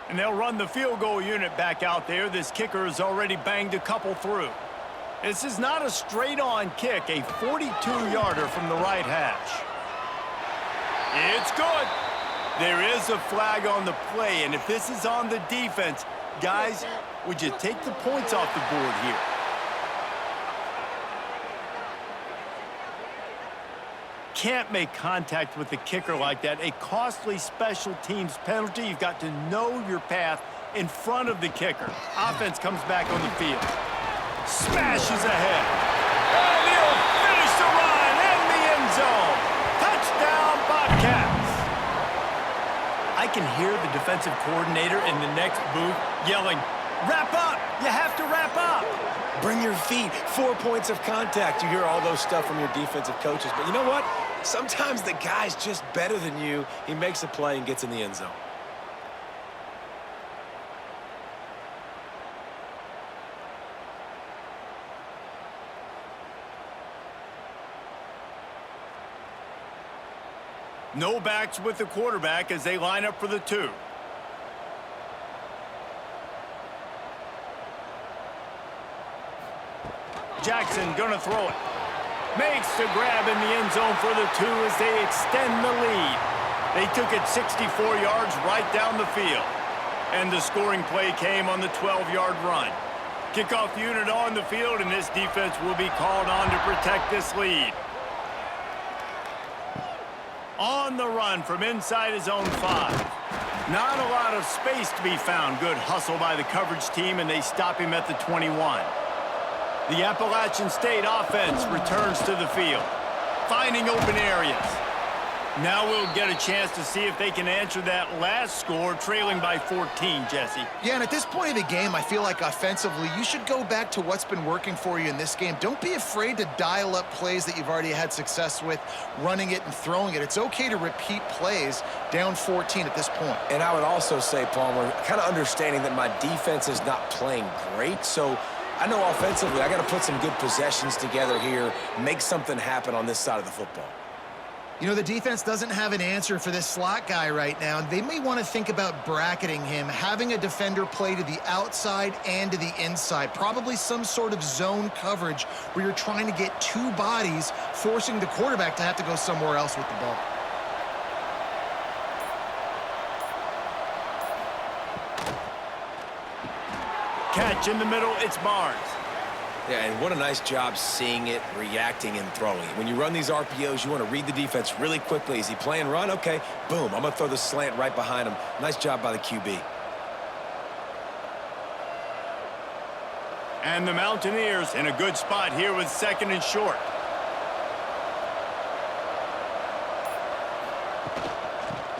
And they'll run the field goal unit back out there. This kicker has already banged a couple through. This is not a straight-on kick, a 42-yarder from the right hash. It's good. There is a flag on the play, and if this is on the defense, guys, would you take the points off the board here? Can't make contact with the kicker like that. A costly special teams penalty. You've got to know your path in front of the kicker. Offense comes back on the field. Smashes ahead. And he'll finish the run in the end zone. Touchdown, Bobcats. I can hear the defensive coordinator in the next booth yelling, "Wrap up! You have to wrap up!" Bring your feet. 4 points of contact. You hear all those stuff from your defensive coaches. But you know what? Sometimes the guy's just better than you. He makes a play and gets in the end zone. No backs with the quarterback as they line up for the 2. Jackson gonna throw it. Makes the grab in the end zone for the 2 as they extend the lead. They took it 64 yards right down the field. And the scoring play came on the 12-yard run. Kickoff unit on the field, and this defense will be called on to protect this lead. On the run from inside his own 5. Not a lot of space to be found. Good hustle by the coverage team, and they stop him at the 21. The Appalachian State offense returns to the field, finding open areas. Now we'll get a chance to see if they can answer that last score, trailing by 14, Jesse. Yeah, and at this point of the game, I feel like offensively, you should go back to what's been working for you in this game. Don't be afraid to dial up plays that you've already had success with, running it and throwing it. It's okay to repeat plays down 14 at this point. And I would also say, Palmer, kind of understanding that my defense is not playing great, so I know offensively I got to put some good possessions together here, make something happen on this side of the football. You know, the defense doesn't have an answer for this slot guy right now. They may want to think about bracketing him, having a defender play to the outside and to the inside. Probably some sort of zone coverage where you're trying to get 2 bodies, forcing the quarterback to have to go somewhere else with the ball. Catch in the middle, it's Barnes. Yeah, and what a nice job seeing it, reacting, and throwing it. When you run these RPOs, you want to read the defense really quickly. Is he playing run? Okay, boom. I'm going to throw the slant right behind him. Nice job by the QB. And the Mountaineers in a good spot here with 2nd and short.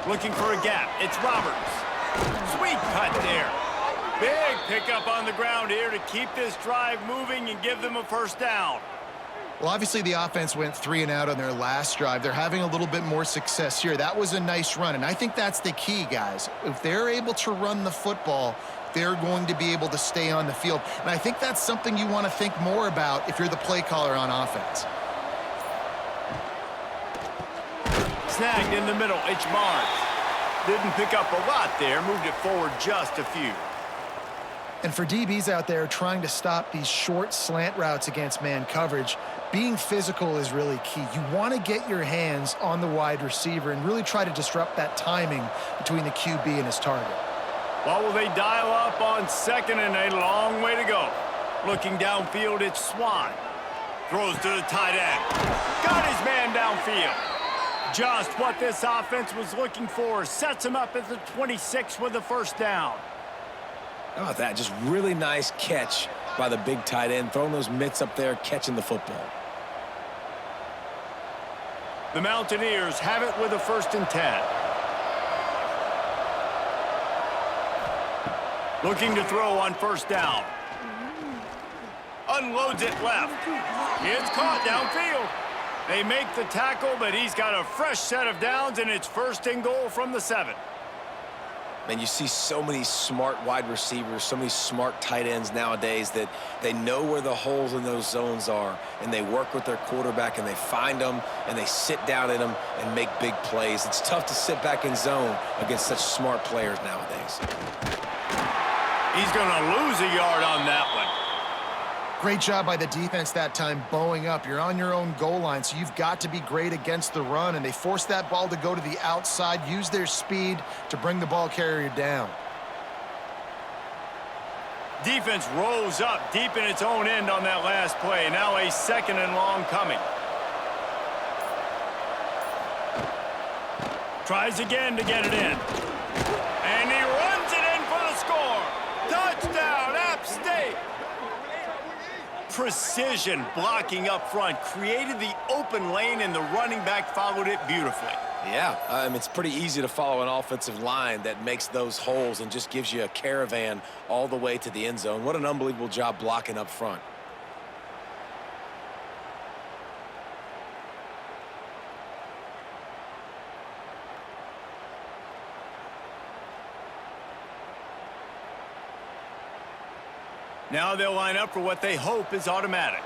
Looking for a gap. It's Roberts. Sweet cut there. Big pickup on the ground here to keep this drive moving and give them a first down. Well, obviously the offense went 3 and out on their last drive. They're having a little bit more success here. That was a nice run, and I think that's the key, guys. If they're able to run the football, they're going to be able to stay on the field. And I think that's something you want to think more about if you're the play caller on offense. Snagged in the middle, it's Barnes. Didn't pick up a lot there, moved it forward just a few. And for DBs out there trying to stop these short slant routes against man coverage, being physical is really key. You want to get your hands on the wide receiver and really try to disrupt that timing between the QB and his target. Well, will they dial up on 2nd and a long way to go? Looking downfield, it's Swan. Throws to the tight end. Got his man downfield. Just what this offense was looking for. Sets him up at the 26 with the first down. How about that? Just really nice catch by the big tight end, throwing those mitts up there, catching the football. The Mountaineers have it with a 1st and 10. Looking to throw on 1st down. Unloads it left. It's caught downfield. They make the tackle, but he's got a fresh set of downs, and it's 1st and goal from the 7. And you see so many smart wide receivers, so many smart tight ends nowadays that they know where the holes in those zones are, and they work with their quarterback, and they find them, and they sit down in them and make big plays. It's tough to sit back in zone against such smart players nowadays. He's going to lose a yard on that one. Great job by the defense that time, bowing up. You're on your own goal line, so you've got to be great against the run, and they forced that ball to go to the outside, use their speed to bring the ball carrier down. Defense rose up deep in its own end on that last play. Now a 2nd and long coming. Tries again to get it in. And he runs it in for the score. Touchdown, App State. Precision blocking up front created the open lane, and the running back followed it beautifully. Yeah, it's pretty easy to follow an offensive line that makes those holes and just gives you a caravan all the way to the end zone. What an unbelievable job blocking up front. Now they'll line up for what they hope is automatic.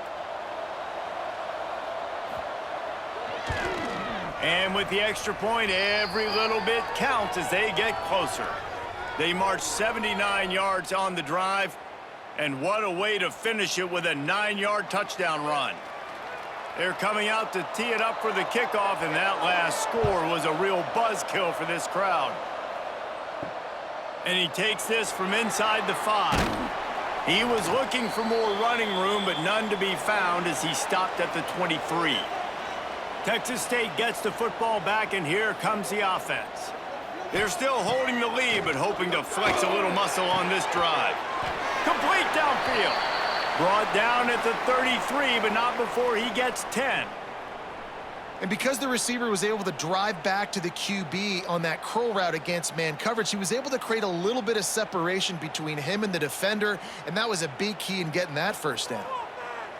And with the extra point, every little bit counts as they get closer. They march 79 yards on the drive, and what a way to finish it with a 9-yard touchdown run. They're coming out to tee it up for the kickoff, and that last score was a real buzzkill for this crowd. And he takes this from inside the 5. He was looking for more running room, but none to be found as he stopped at the 23. Texas State gets the football back, and here comes the offense. They're still holding the lead, but hoping to flex a little muscle on this drive. Complete downfield. Brought down at the 33, but not before he gets 10. And because the receiver was able to drive back to the QB on that curl route against man coverage, he was able to create a little bit of separation between him and the defender, and that was a big key in getting that first down.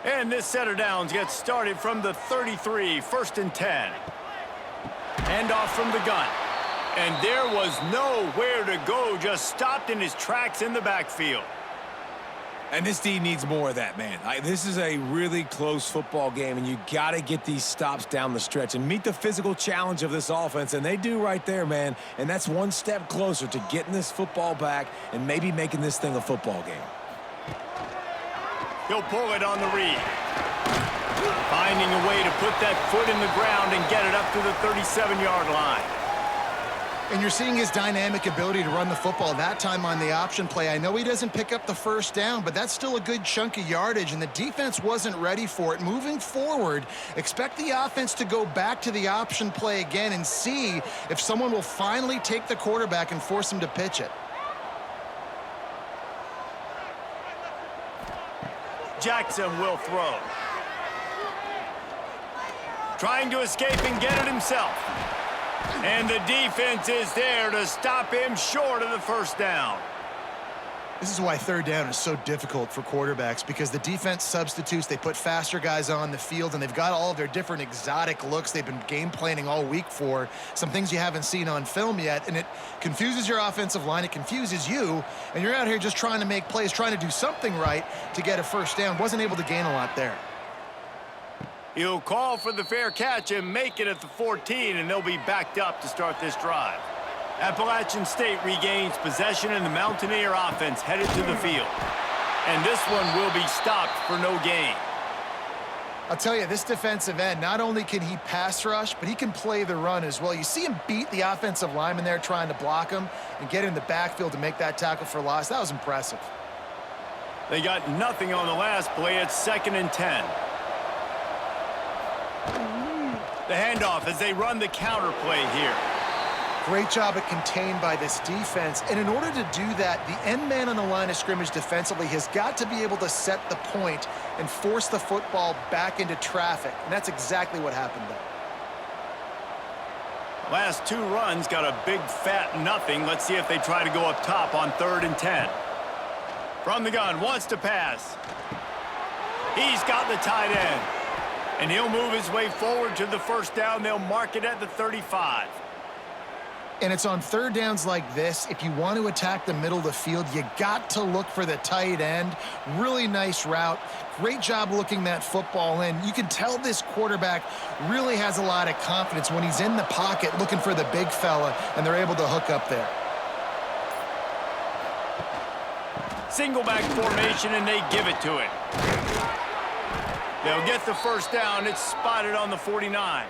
And this set of downs gets started from the 33, 1st and 10. Hand off from the gun. And there was nowhere to go, just stopped in his tracks in the backfield. And this team needs more of that, man. This is a really close football game, and you got to get these stops down the stretch and meet the physical challenge of this offense, and they do right there, man. And that's one step closer to getting this football back and maybe making this thing a football game. He'll pull it on the read. Finding a way to put that foot in the ground and get it up to the 37-yard line. And you're seeing his dynamic ability to run the football that time on the option play. I know he doesn't pick up the first down, but that's still a good chunk of yardage, and the defense wasn't ready for it. Moving forward, expect the offense to go back to the option play again and see if someone will finally take the quarterback and force him to pitch it. Jackson will throw. Trying to escape and get it himself. And the defense is there to stop him short of the first down. This is why third down is so difficult for quarterbacks, because the defense substitutes, they put faster guys on the field, and they've got all of their different exotic looks they've been game planning all week for, some things you haven't seen on film yet, and it confuses your offensive line, it confuses you, and you're out here just trying to make plays, trying to do something right to get a first down. Wasn't able to gain a lot there. He'll call for the fair catch and make it at the 14, and they'll be backed up to start this drive. Appalachian State regains possession, and the Mountaineer offense headed to the field. And this one will be stopped for no gain. I'll tell you, this defensive end, not only can he pass rush, but he can play the run as well. You see him beat the offensive lineman there trying to block him and get in the backfield to make that tackle for loss. That was impressive. They got nothing on the last play. It's 2nd and 10. The handoff as they run the counter play here. Great job at contained by this defense. And in order to do that, the end man on the line of scrimmage defensively has got to be able to set the point and force the football back into traffic. And that's exactly what happened there. Last two runs got a big fat nothing. Let's see if they try to go up top on 3rd and 10. From the gun, wants to pass. He's got the tight end. And he'll move his way forward to the first down. They'll mark it at the 35. And it's on third downs like this, if you want to attack the middle of the field, you got to look for the tight end. Really nice route. Great job looking that football in. You can tell this quarterback really has a lot of confidence when he's in the pocket looking for the big fella, and they're able to hook up there. Single back formation, and they give it to him. They'll get the first down. It's spotted on the 49.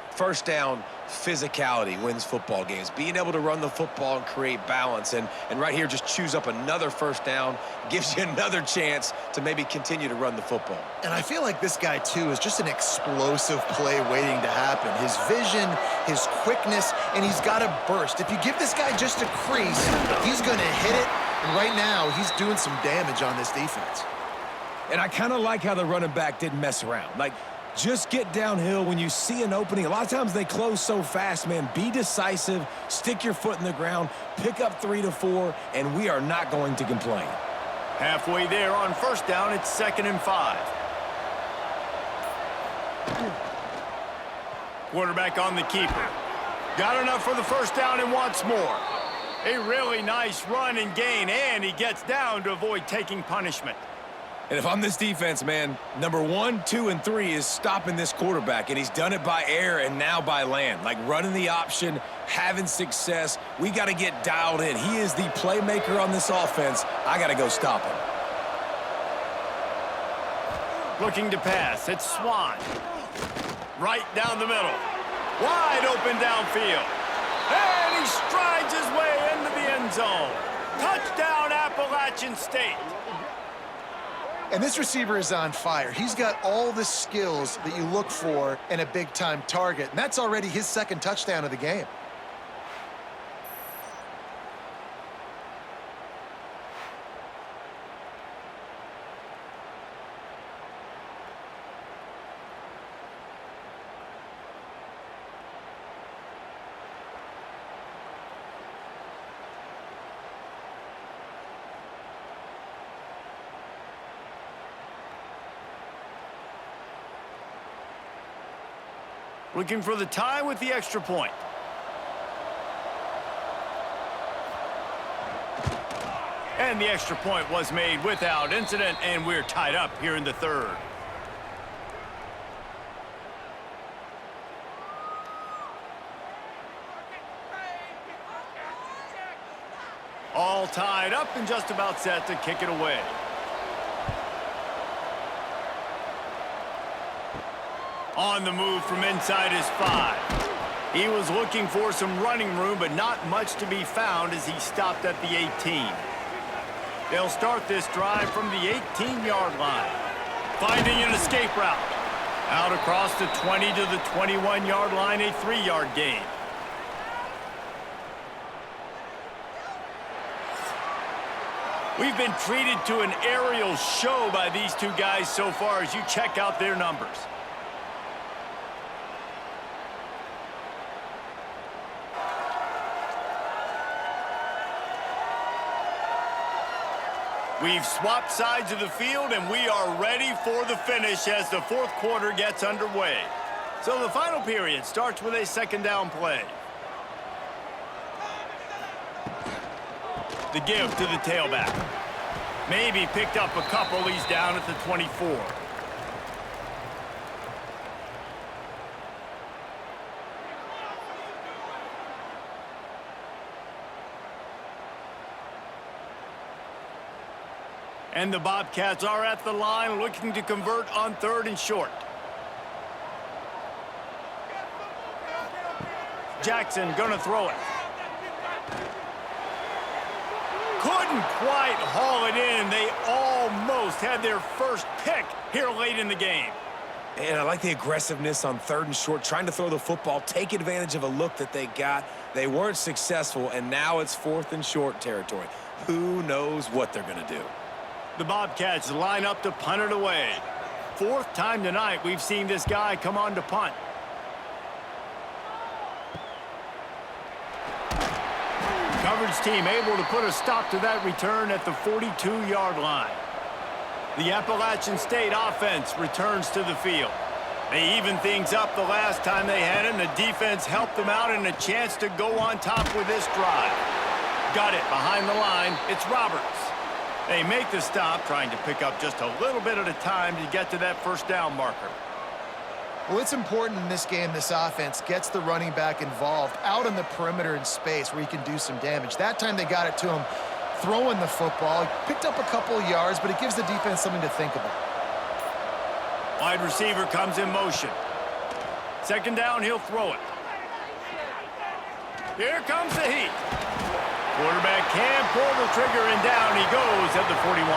First down, physicality wins football games. Being able to run the football and create balance. And right here, just choose up another first down. Gives you another chance to maybe continue to run the football. And I feel like this guy, too, is just an explosive play waiting to happen. His vision, his quickness, and he's got a burst. If you give this guy just a crease, he's going to hit it. And right now, he's doing some damage on this defense. And I kind of like how the running back didn't mess around. Like, just get downhill when you see an opening. A lot of times they close so fast, man. Be decisive, stick your foot in the ground, pick up 3 to 4, and we are not going to complain. Halfway there on first down, it's 2nd and 5. Quarterback on the keeper. Got enough for the first down and wants more. A really nice run and gain, and he gets down to avoid taking punishment. And if I'm this defense, man, number 1, 2, and 3 is stopping this quarterback, and he's done it by air and now by land. Like running the option, having success. We got to get dialed in. He is the playmaker on this offense. I got to go stop him. Looking to pass. It's Swan. Right down the middle. Wide open downfield. And he strides his way into the end zone. Touchdown, Appalachian State. And this receiver is on fire. He's got all the skills that you look for in a big-time target, and that's already his second touchdown of the game. Looking for the tie with the extra point. And the extra point was made without incident, and we're tied up here in the third. All tied up and just about set to kick it away. On the move from inside his 5. He was looking for some running room, but not much to be found as he stopped at the 18. They'll start this drive from the 18-yard line. Finding an escape route. Out across the 20 to the 21-yard line, a 3-yard gain. We've been treated to an aerial show by these two guys so far as you check out their numbers. We've swapped sides of the field, and we are ready for the finish as the fourth quarter gets underway. So the final period starts with a second down play. The give to the tailback. Maybe picked up a couple. He's down at the 24. And the Bobcats are at the line looking to convert on 3rd and short. Jackson gonna throw it. Couldn't quite haul it in. They almost had their first pick here late in the game. And I like the aggressiveness on 3rd and short, trying to throw the football, take advantage of a look that they got. They weren't successful, and now it's 4th and short territory. Who knows what they're going to do? The Bobcats line up to punt it away. 4th time tonight we've seen this guy come on to punt. Coverage team able to put a stop to that return at the 42-yard line. The Appalachian State offense returns to the field. They evened things up the last time they had it, and the defense helped them out and a chance to go on top with this drive. Got it behind the line. It's Roberts. They make the stop, trying to pick up just a little bit at a time to get to that first down marker. Well, it's important in this game this offense gets the running back involved out on the perimeter in space where he can do some damage. That time they got it to him throwing the football. He picked up a couple of yards, but it gives the defense something to think about. Wide receiver comes in motion. Second down, he'll throw it. Here comes the heat. Quarterback can pull the trigger, and down he goes at the 41.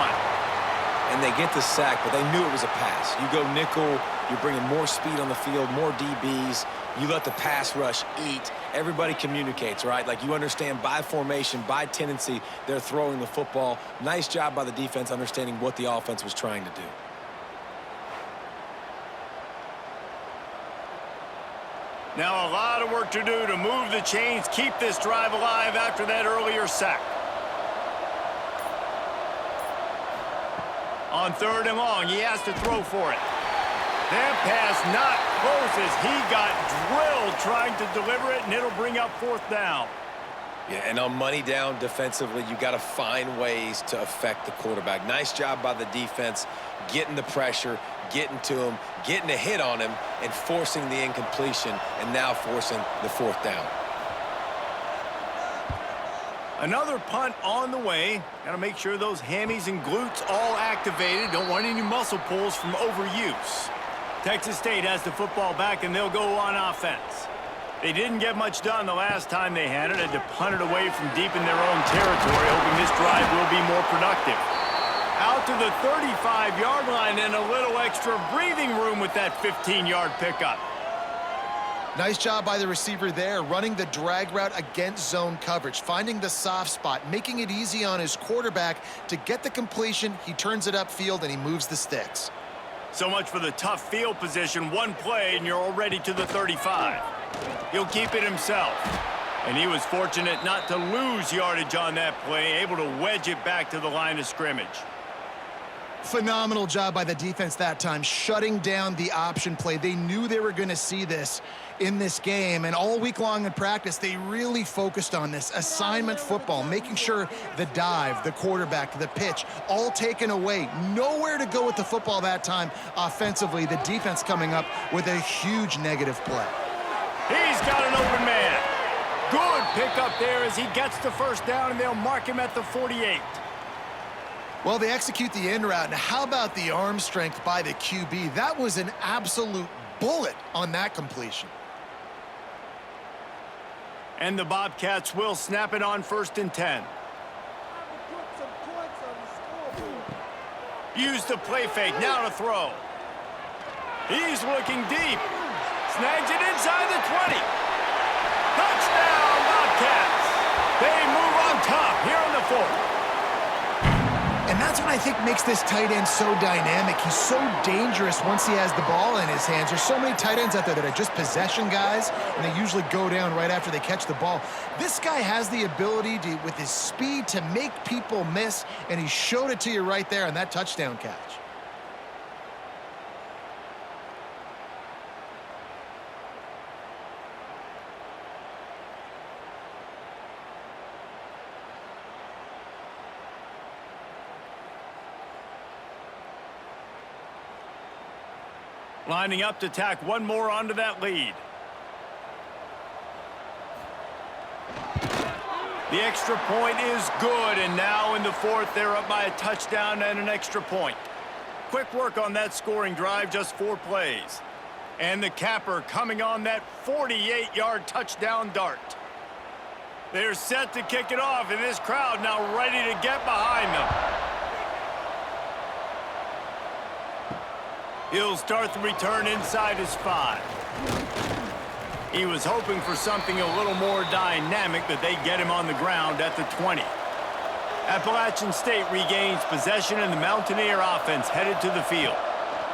And they get the sack, but they knew it was a pass. You go nickel, you're bringing more speed on the field, more DBs. You let the pass rush eat. Everybody communicates, right? Like you understand by formation, by tendency, they're throwing the football. Nice job by the defense understanding what the offense was trying to do. Now a lot of work to do to move the chains, keep this drive alive after that earlier sack. On 3rd and long, he has to throw for it. That pass not close as he got drilled trying to deliver it, and it'll bring up 4th down. Yeah, and on money down defensively, you got to find ways to affect the quarterback. Nice job by the defense, getting the pressure, getting to him, getting a hit on him, and forcing the incompletion, and now forcing the 4th down. Another punt on the way. Got to make sure those hammies and glutes all activated. Don't want any muscle pulls from overuse. Texas State has the football back, and they'll go on offense. They didn't get much done the last time they had it. Had to punt it away from deep in their own territory, hoping this drive will be more productive. Out to the 35-yard line and a little extra breathing room with that 15-yard pickup. Nice job by the receiver there, running the drag route against zone coverage, finding the soft spot, making it easy on his quarterback to get the completion. He turns it upfield, and he moves the sticks. So much for the tough field position. One play, and you're already to the 35. He'll keep it himself. And he was fortunate not to lose yardage on that play, able to wedge it back to the line of scrimmage. Phenomenal job by the defense that time, shutting down the option play. They knew they were going to see this in this game, and all week long in practice, they really focused on this assignment football, making sure the dive, the quarterback, the pitch, all taken away. Nowhere to go with the football that time offensively. The defense coming up with a huge negative play. He's got an open man. Good pickup there as he gets the first down, and they'll mark him at the 48. Well, they execute the in route. Now, how about the arm strength by the QB? That was an absolute bullet on that completion. And the Bobcats will snap it on 1st and 10. Use the play fake, now to throw. He's looking deep. Snags it inside the 20. Touchdown, Bobcats. They move on top here on the 4th. And that's what I think makes this tight end so dynamic. He's so dangerous once he has the ball in his hands. There's so many tight ends out there that are just possession guys, and they usually go down right after they catch the ball. This guy has the ability to, with his speed, to make people miss, and he showed it to you right there on that touchdown catch. Lining up to tack one more onto that lead. The extra point is good, and now in the 4th, they're up by a touchdown and an extra point. Quick work on that scoring drive, just 4 plays. And the capper coming on that 48-yard touchdown dart. They're set to kick it off, and this crowd now ready to get behind them. He'll start the return inside his 5. He was hoping for something a little more dynamic, but they get him on the ground at the 20. Appalachian State regains possession, and the Mountaineer offense headed to the field.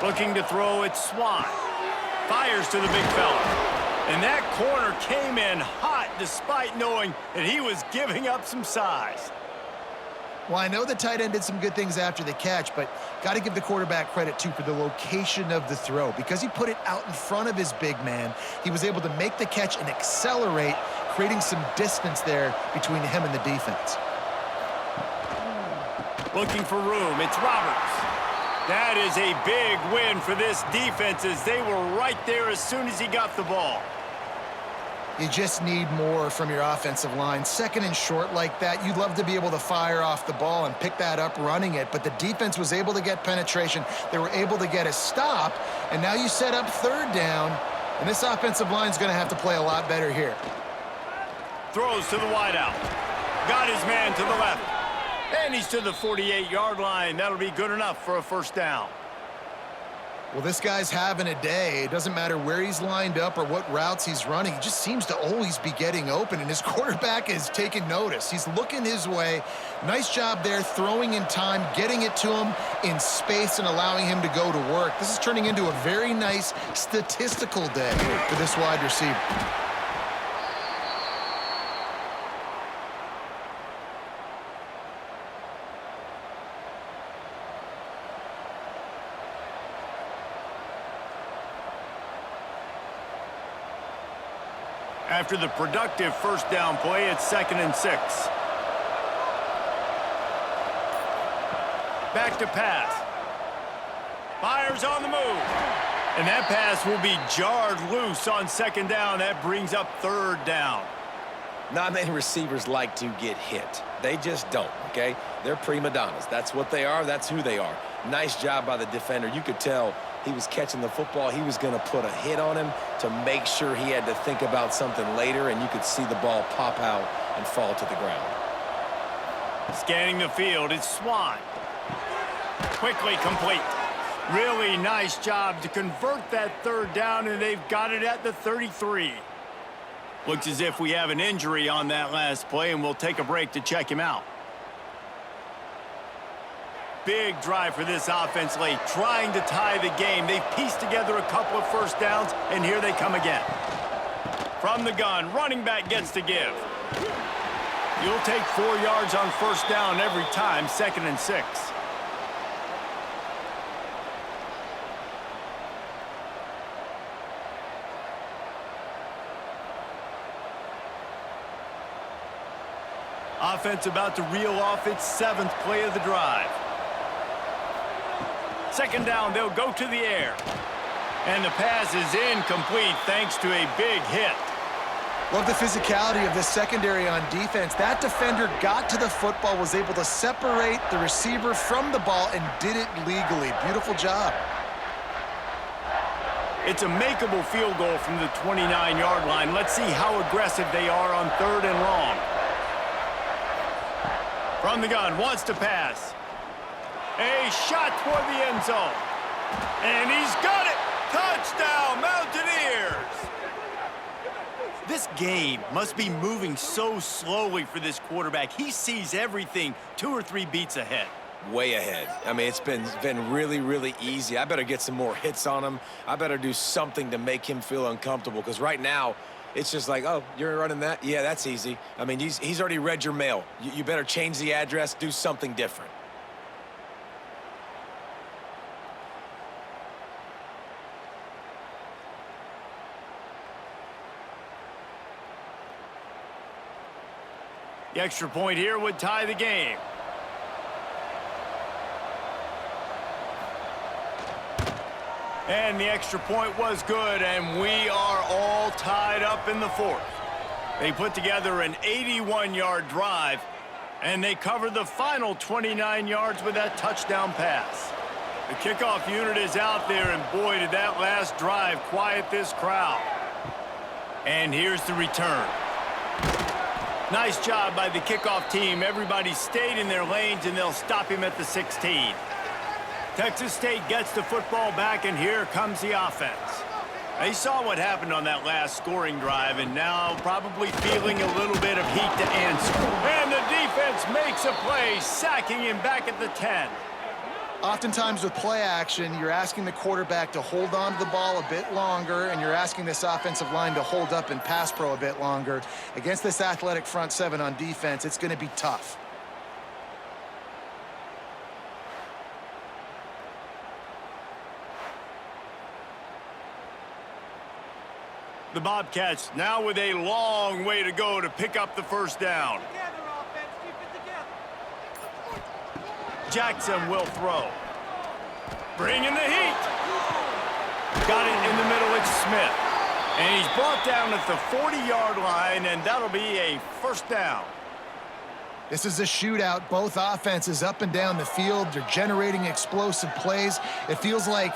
Looking to throw it, Swan. Fires to the big fella. And that corner came in hot despite knowing that he was giving up some size. Well, I know the tight end did some good things after the catch, but got to give the quarterback credit, too, for the location of the throw. Because he put it out in front of his big man, he was able to make the catch and accelerate, creating some distance there between him and the defense. Looking for room, it's Roberts. That is a big win for this defense as they were right there as soon as he got the ball. You just need more from your offensive line. 2nd and short like that, you'd love to be able to fire off the ball and pick that up running it, but the defense was able to get penetration. They were able to get a stop, and now you set up 3rd down, and this offensive line is going to have to play a lot better here. Throws to the wideout. Got his man to the left. And he's to the 48-yard line. That'll be good enough for a 1st down. Well, this guy's having a day. It doesn't matter where he's lined up or what routes he's running. He just seems to always be getting open, and his quarterback is taking notice. He's looking his way. Nice job there, throwing in time, getting it to him in space and allowing him to go to work. This is turning into a very nice statistical day for this wide receiver. After the productive 1st down play, it's 2nd and 6. Back to pass. Fires on the move. And that pass will be jarred loose on 2nd down. That brings up 3rd down. Not many receivers like to get hit. They just don't, okay? They're prima donnas. That's what they are. That's who they are. Nice job by the defender. You could tell he was catching the football. He was going to put a hit on him to make sure he had to think about something later, and you could see the ball pop out and fall to the ground. Scanning the field, it's Swan. Quickly complete. Really nice job to convert that third down, and they've got it at the 33. Looks as if we have an injury on that last play, and we'll take a break to check him out. Big drive for this offense late, trying to tie the game. They've pieced together a couple of first downs, and here they come again. From the gun, running back gets to give. You'll take 4 yards on first down every time, 2nd and 6. Offense about to reel off its 7th play of the drive. 2nd down, they'll go to the air. And the pass is incomplete thanks to a big hit. Love the physicality of this secondary on defense. That defender got to the football, was able to separate the receiver from the ball, and did it legally. Beautiful job. It's a makeable field goal from the 29-yard line. Let's see how aggressive they are on 3rd and long. From the gun, wants to pass. A shot toward the end zone. And he's got it! Touchdown, Mountaineers! This game must be moving so slowly for this quarterback. He sees everything 2 or 3 beats ahead. Way ahead. I mean, it's been really, really easy. I better get some more hits on him. I better do something to make him feel uncomfortable, because right now, it's just like, oh, you're running that? Yeah, that's easy. I mean, he's already read your mail. You better change the address, do something different. The extra point here would tie the game. And the extra point was good, and we are all tied up in the 4th. They put together an 81-yard drive, and they covered the final 29 yards with that touchdown pass. The kickoff unit is out there, and boy, did that last drive quiet this crowd. And here's the return. Nice job by the kickoff team. Everybody stayed in their lanes, and they'll stop him at the 16. Texas State gets the football back, and here comes the offense. They saw what happened on that last scoring drive, and now probably feeling a little bit of heat to answer. And the defense makes a play, sacking him back at the 10. Oftentimes with play action, you're asking the quarterback to hold on to the ball a bit longer, and you're asking this offensive line to hold up in pass pro a bit longer. Against this athletic front 7 on defense, it's going to be tough. The Bobcats now with a long way to go to pick up the first down. Jackson will throw. Bringing the heat. Got it in the middle, it's Smith. And he's brought down at the 40-yard line, and that'll be a first down. This is a shootout. Both offenses up and down the field. They're generating explosive plays. It feels like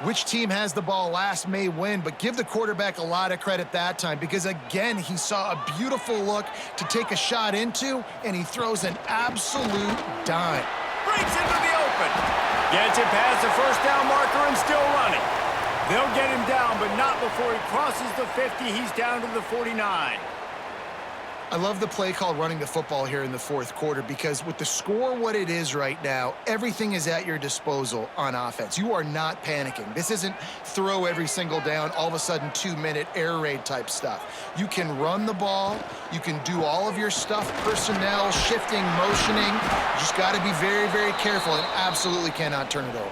which team has the ball last may win, but give the quarterback a lot of credit that time, because, again, he saw a beautiful look to take a shot into, and he throws an absolute dime. Breaks into the open. Gets it past the first down marker and still running. They'll get him down, but not before he crosses the 50. He's down to the 49. I love the play call running the football here in the 4th quarter, because with the score what it is right now, everything is at your disposal on offense. You are not panicking. This isn't throw every single down, all of a sudden 2-minute air raid type stuff. You can run the ball. You can do all of your stuff, personnel, shifting, motioning. You just got to be very, very careful and absolutely cannot turn it over.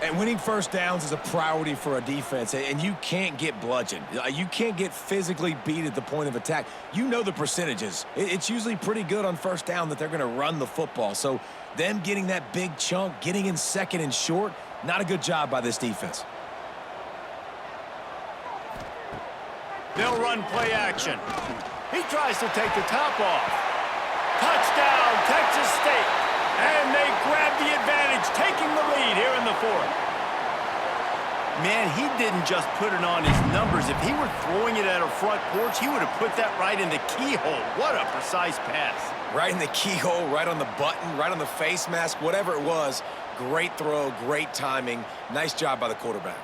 And winning first downs is a priority for a defense, and you can't get bludgeoned. You can't get physically beat at the point of attack. You know the percentages. It's usually pretty good on first down that they're going to run the football. So them getting that big chunk, getting in 2nd and short, not a good job by this defense. They'll run play action. He tries to take the top off. Touchdown, Texas State. And they grab the advantage, taking the lead here in the fourth. Man, he didn't just put it on his numbers. If he were throwing it at a front porch, he would have put that right in the keyhole. What a precise pass. Right in the keyhole, right on the button, right on the face mask, whatever it was. Great throw, great timing. Nice job by the quarterback.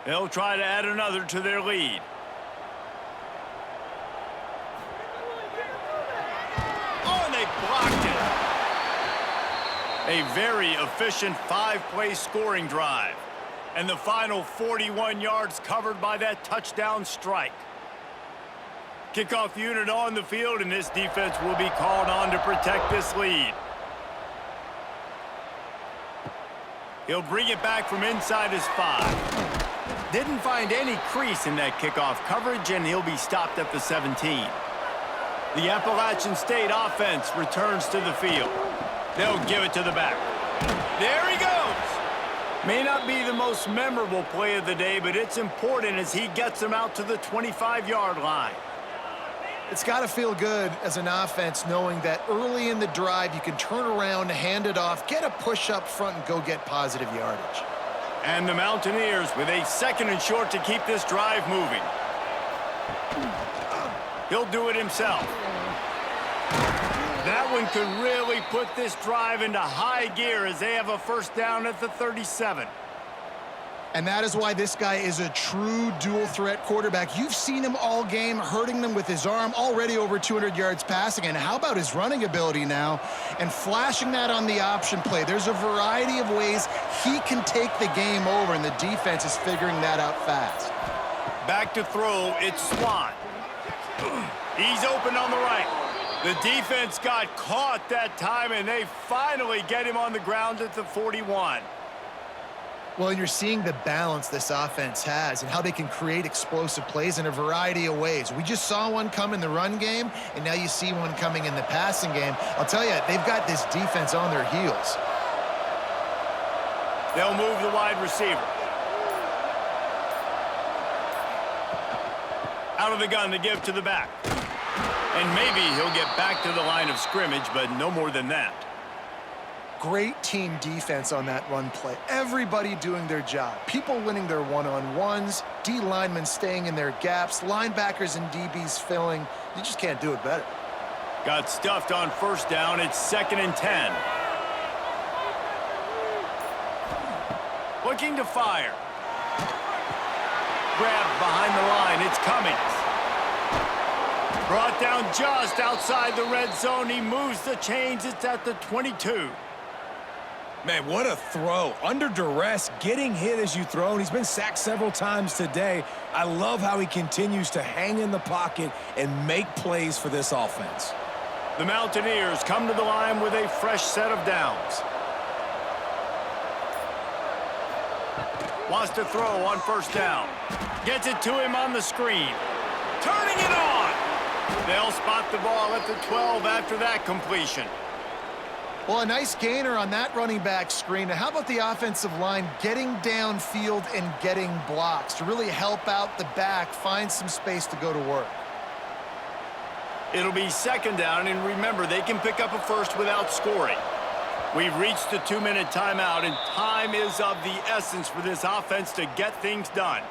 They'll try to add another to their lead. Oh, and they blocked it. A very efficient 5-play scoring drive. And the final 41 yards covered by that touchdown strike. Kickoff unit on the field, and this defense will be called on to protect this lead. He'll bring it back from inside his 5. Didn't find any crease in that kickoff coverage, and he'll be stopped at the 17. The Appalachian State offense returns to the field. They'll give it to the back. There he goes. May not be the most memorable play of the day, but it's important as he gets them out to the 25-yard line. It's got to feel good as an offense knowing that early in the drive you can turn around, hand it off, get a push up front, and go get positive yardage. And the Mountaineers with a 2nd and short to keep this drive moving. He'll do it himself. That one could really put this drive into high gear as they have a first down at the 37. And that is why this guy is a true dual-threat quarterback. You've seen him all game, hurting them with his arm, already over 200 yards passing. And how about his running ability now? And flashing that on the option play. There's a variety of ways he can take the game over, and the defense is figuring that out fast. Back to throw, it's Swan. He's open on the right. The defense got caught that time, and they finally get him on the ground at the 41. Well, and you're seeing the balance this offense has and how they can create explosive plays in a variety of ways. We just saw one come in the run game, and now you see one coming in the passing game. I'll tell you, they've got this defense on their heels. They'll move the wide receiver. Out of the gun to give to the back. And maybe he'll get back to the line of scrimmage, but no more than that. Great team defense on that run play. Everybody doing their job. People winning their one-on-ones, D linemen staying in their gaps, linebackers and DBs filling. You just can't do it better. Got stuffed on first down. It's 2nd and 10. Looking to fire. Grabbed behind the line. It's Cummings. Brought down just outside the red zone. He moves the chains. It's at the 22. Man, what a throw. Under duress, getting hit as you throw, and he's been sacked several times today. I love how he continues to hang in the pocket and make plays for this offense. The Mountaineers come to the line with a fresh set of downs. Wants to throw on first down. Gets it to him on the screen. Turning it on. They'll spot the ball at the 12 after that completion. Well, a nice gainer on that running back screen. Now, how about the offensive line getting downfield and getting blocks to really help out the back, find some space to go to work? It'll be 2nd down, and remember, they can pick up a first without scoring. We've reached the 2-minute timeout, and time is of the essence for this offense to get things done.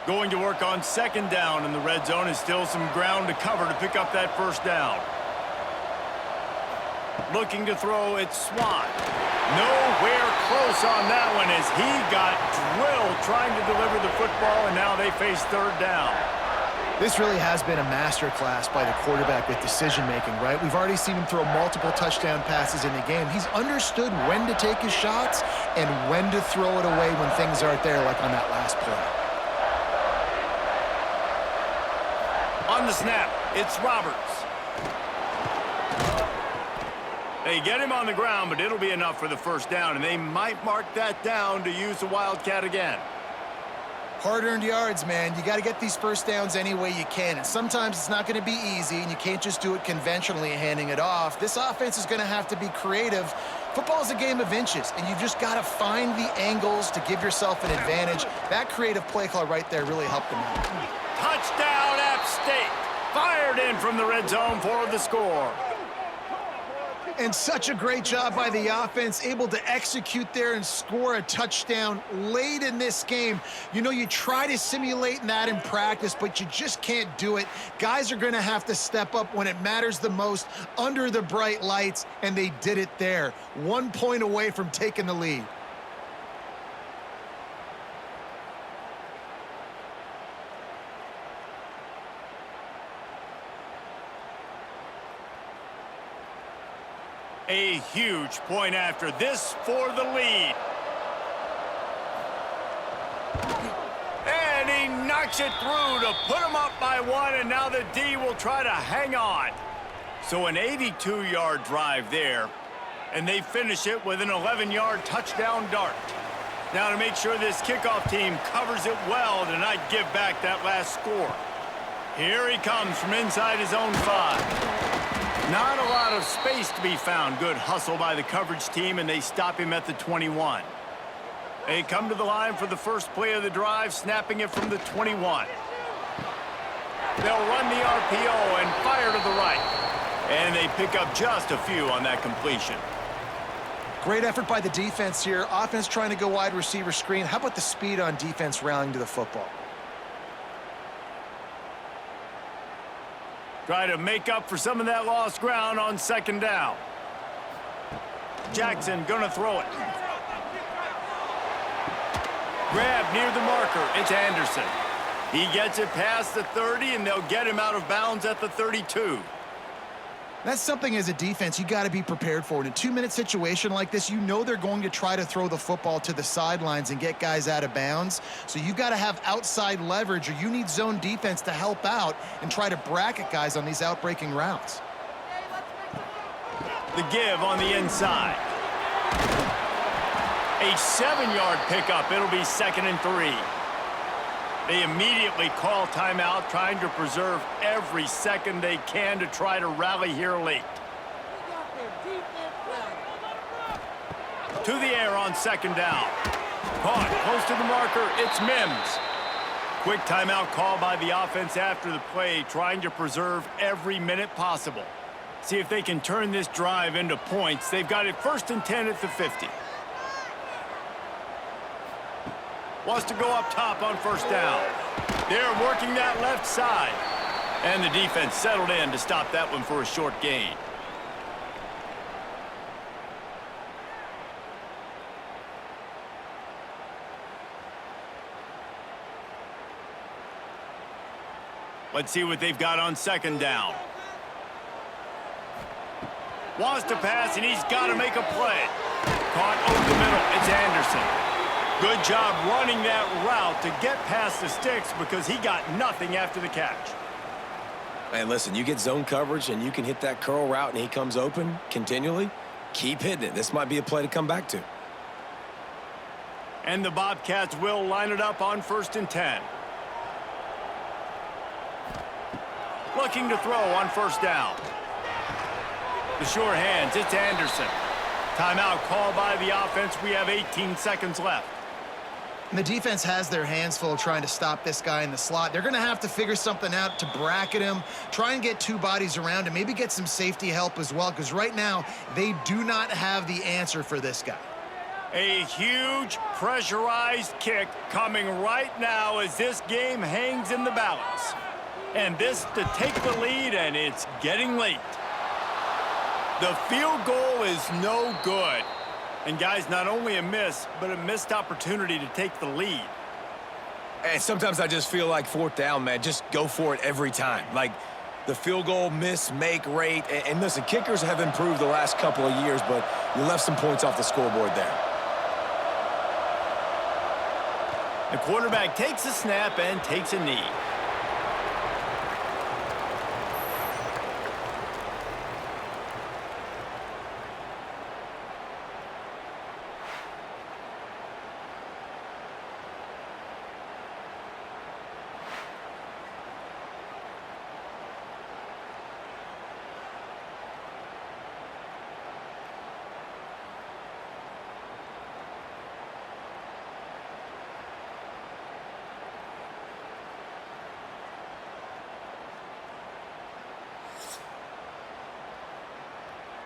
Going to work on 2nd down in the red zone, and still some ground to cover to pick up that first down. Looking to throw, it's Swan. Nowhere close on that one as he got drilled trying to deliver the football, and now they face 3rd down. This really has been a masterclass by the quarterback with decision-making, right? We've already seen him throw multiple touchdown passes in the game. He's understood when to take his shots and when to throw it away when things aren't there, like on that last play. On the snap, it's Roberts. They get him on the ground, but it'll be enough for the first down, and they might mark that down to use the Wildcat again. Hard-earned yards, man. You got to get these first downs any way you can, and sometimes it's not going to be easy, and you can't just do it conventionally handing it off. This offense is going to have to be creative. Football is a game of inches, and you just got to find the angles to give yourself an advantage. That creative play call right there really helped them out. Touchdown, App State. Fired in from the red zone for the score. And such a great job by the offense, able to execute there and score a touchdown late in this game. You know, you try to simulate that in practice, but you just can't do it. Guys are going to have to step up when it matters the most under the bright lights, and they did it there. 1 point away from taking the lead. A huge point after this for the lead. And he knocks it through to put him up by 1, and now the D will try to hang on. So an 82-yard drive there, and they finish it with an 11-yard touchdown dart. Now to make sure this kickoff team covers it well to not give back that last score. Here he comes from inside his own 5. Not a lot of space to be found. Good hustle by the coverage team, and they stop him at the 21. They come to the line for the first play of the drive, snapping it from the 21. They'll run the RPO and fire to the right. And they pick up just a few on that completion. Great effort by the defense here. Offense trying to go wide receiver screen. How about the speed on defense rallying to the football? Try to make up for some of that lost ground on second down. Jackson gonna throw it. Grab near the marker. It's Anderson. He gets it past the 30, and they'll get him out of bounds at the 32. That's something as a defense you got to be prepared for. In a 2-minute situation like this, you know they're going to try to throw the football to the sidelines and get guys out of bounds. So you got to have outside leverage, or you need zone defense to help out and try to bracket guys on these outbreaking routes. The give on the inside. A 7-yard pickup. It'll be 2nd and 3. They immediately call timeout, trying to preserve every second they can to try to rally here late. To the air on second down. Caught close to the marker. It's Mims. Quick timeout call by the offense after the play, trying to preserve every minute possible. See if they can turn this drive into points. They've got it 1st and 10 at the 50. Wants to go up top on first down. They're working that left side. And the defense settled in to stop that one for a short gain. Let's see what they've got on second down. Wants to pass, and he's got to make a play. Caught over the middle. It's Anderson. Good job running that route to get past the sticks because he got nothing after the catch. And listen, you get zone coverage and you can hit that curl route and he comes open continually, keep hitting it. This might be a play to come back to. And the Bobcats will line it up on 1st and 10. Looking to throw on first down. The sure hands, it's Anderson. Timeout called by the offense. We have 18 seconds left. And the defense has their hands full trying to stop this guy in the slot. They're going to have to figure something out to bracket him, try and get 2 bodies around him, maybe get some safety help as well, because right now they do not have the answer for this guy. A huge pressurized kick coming right now as this game hangs in the balance. And this to take the lead, and it's getting late. The field goal is no good. And, guys, not only a miss, but a missed opportunity to take the lead. And sometimes I just feel like 4th down, man, just go for it every time. Like the field goal miss, make rate. And listen, kickers have improved the last couple of years, but you left some points off the scoreboard there. The quarterback takes a snap and takes a knee.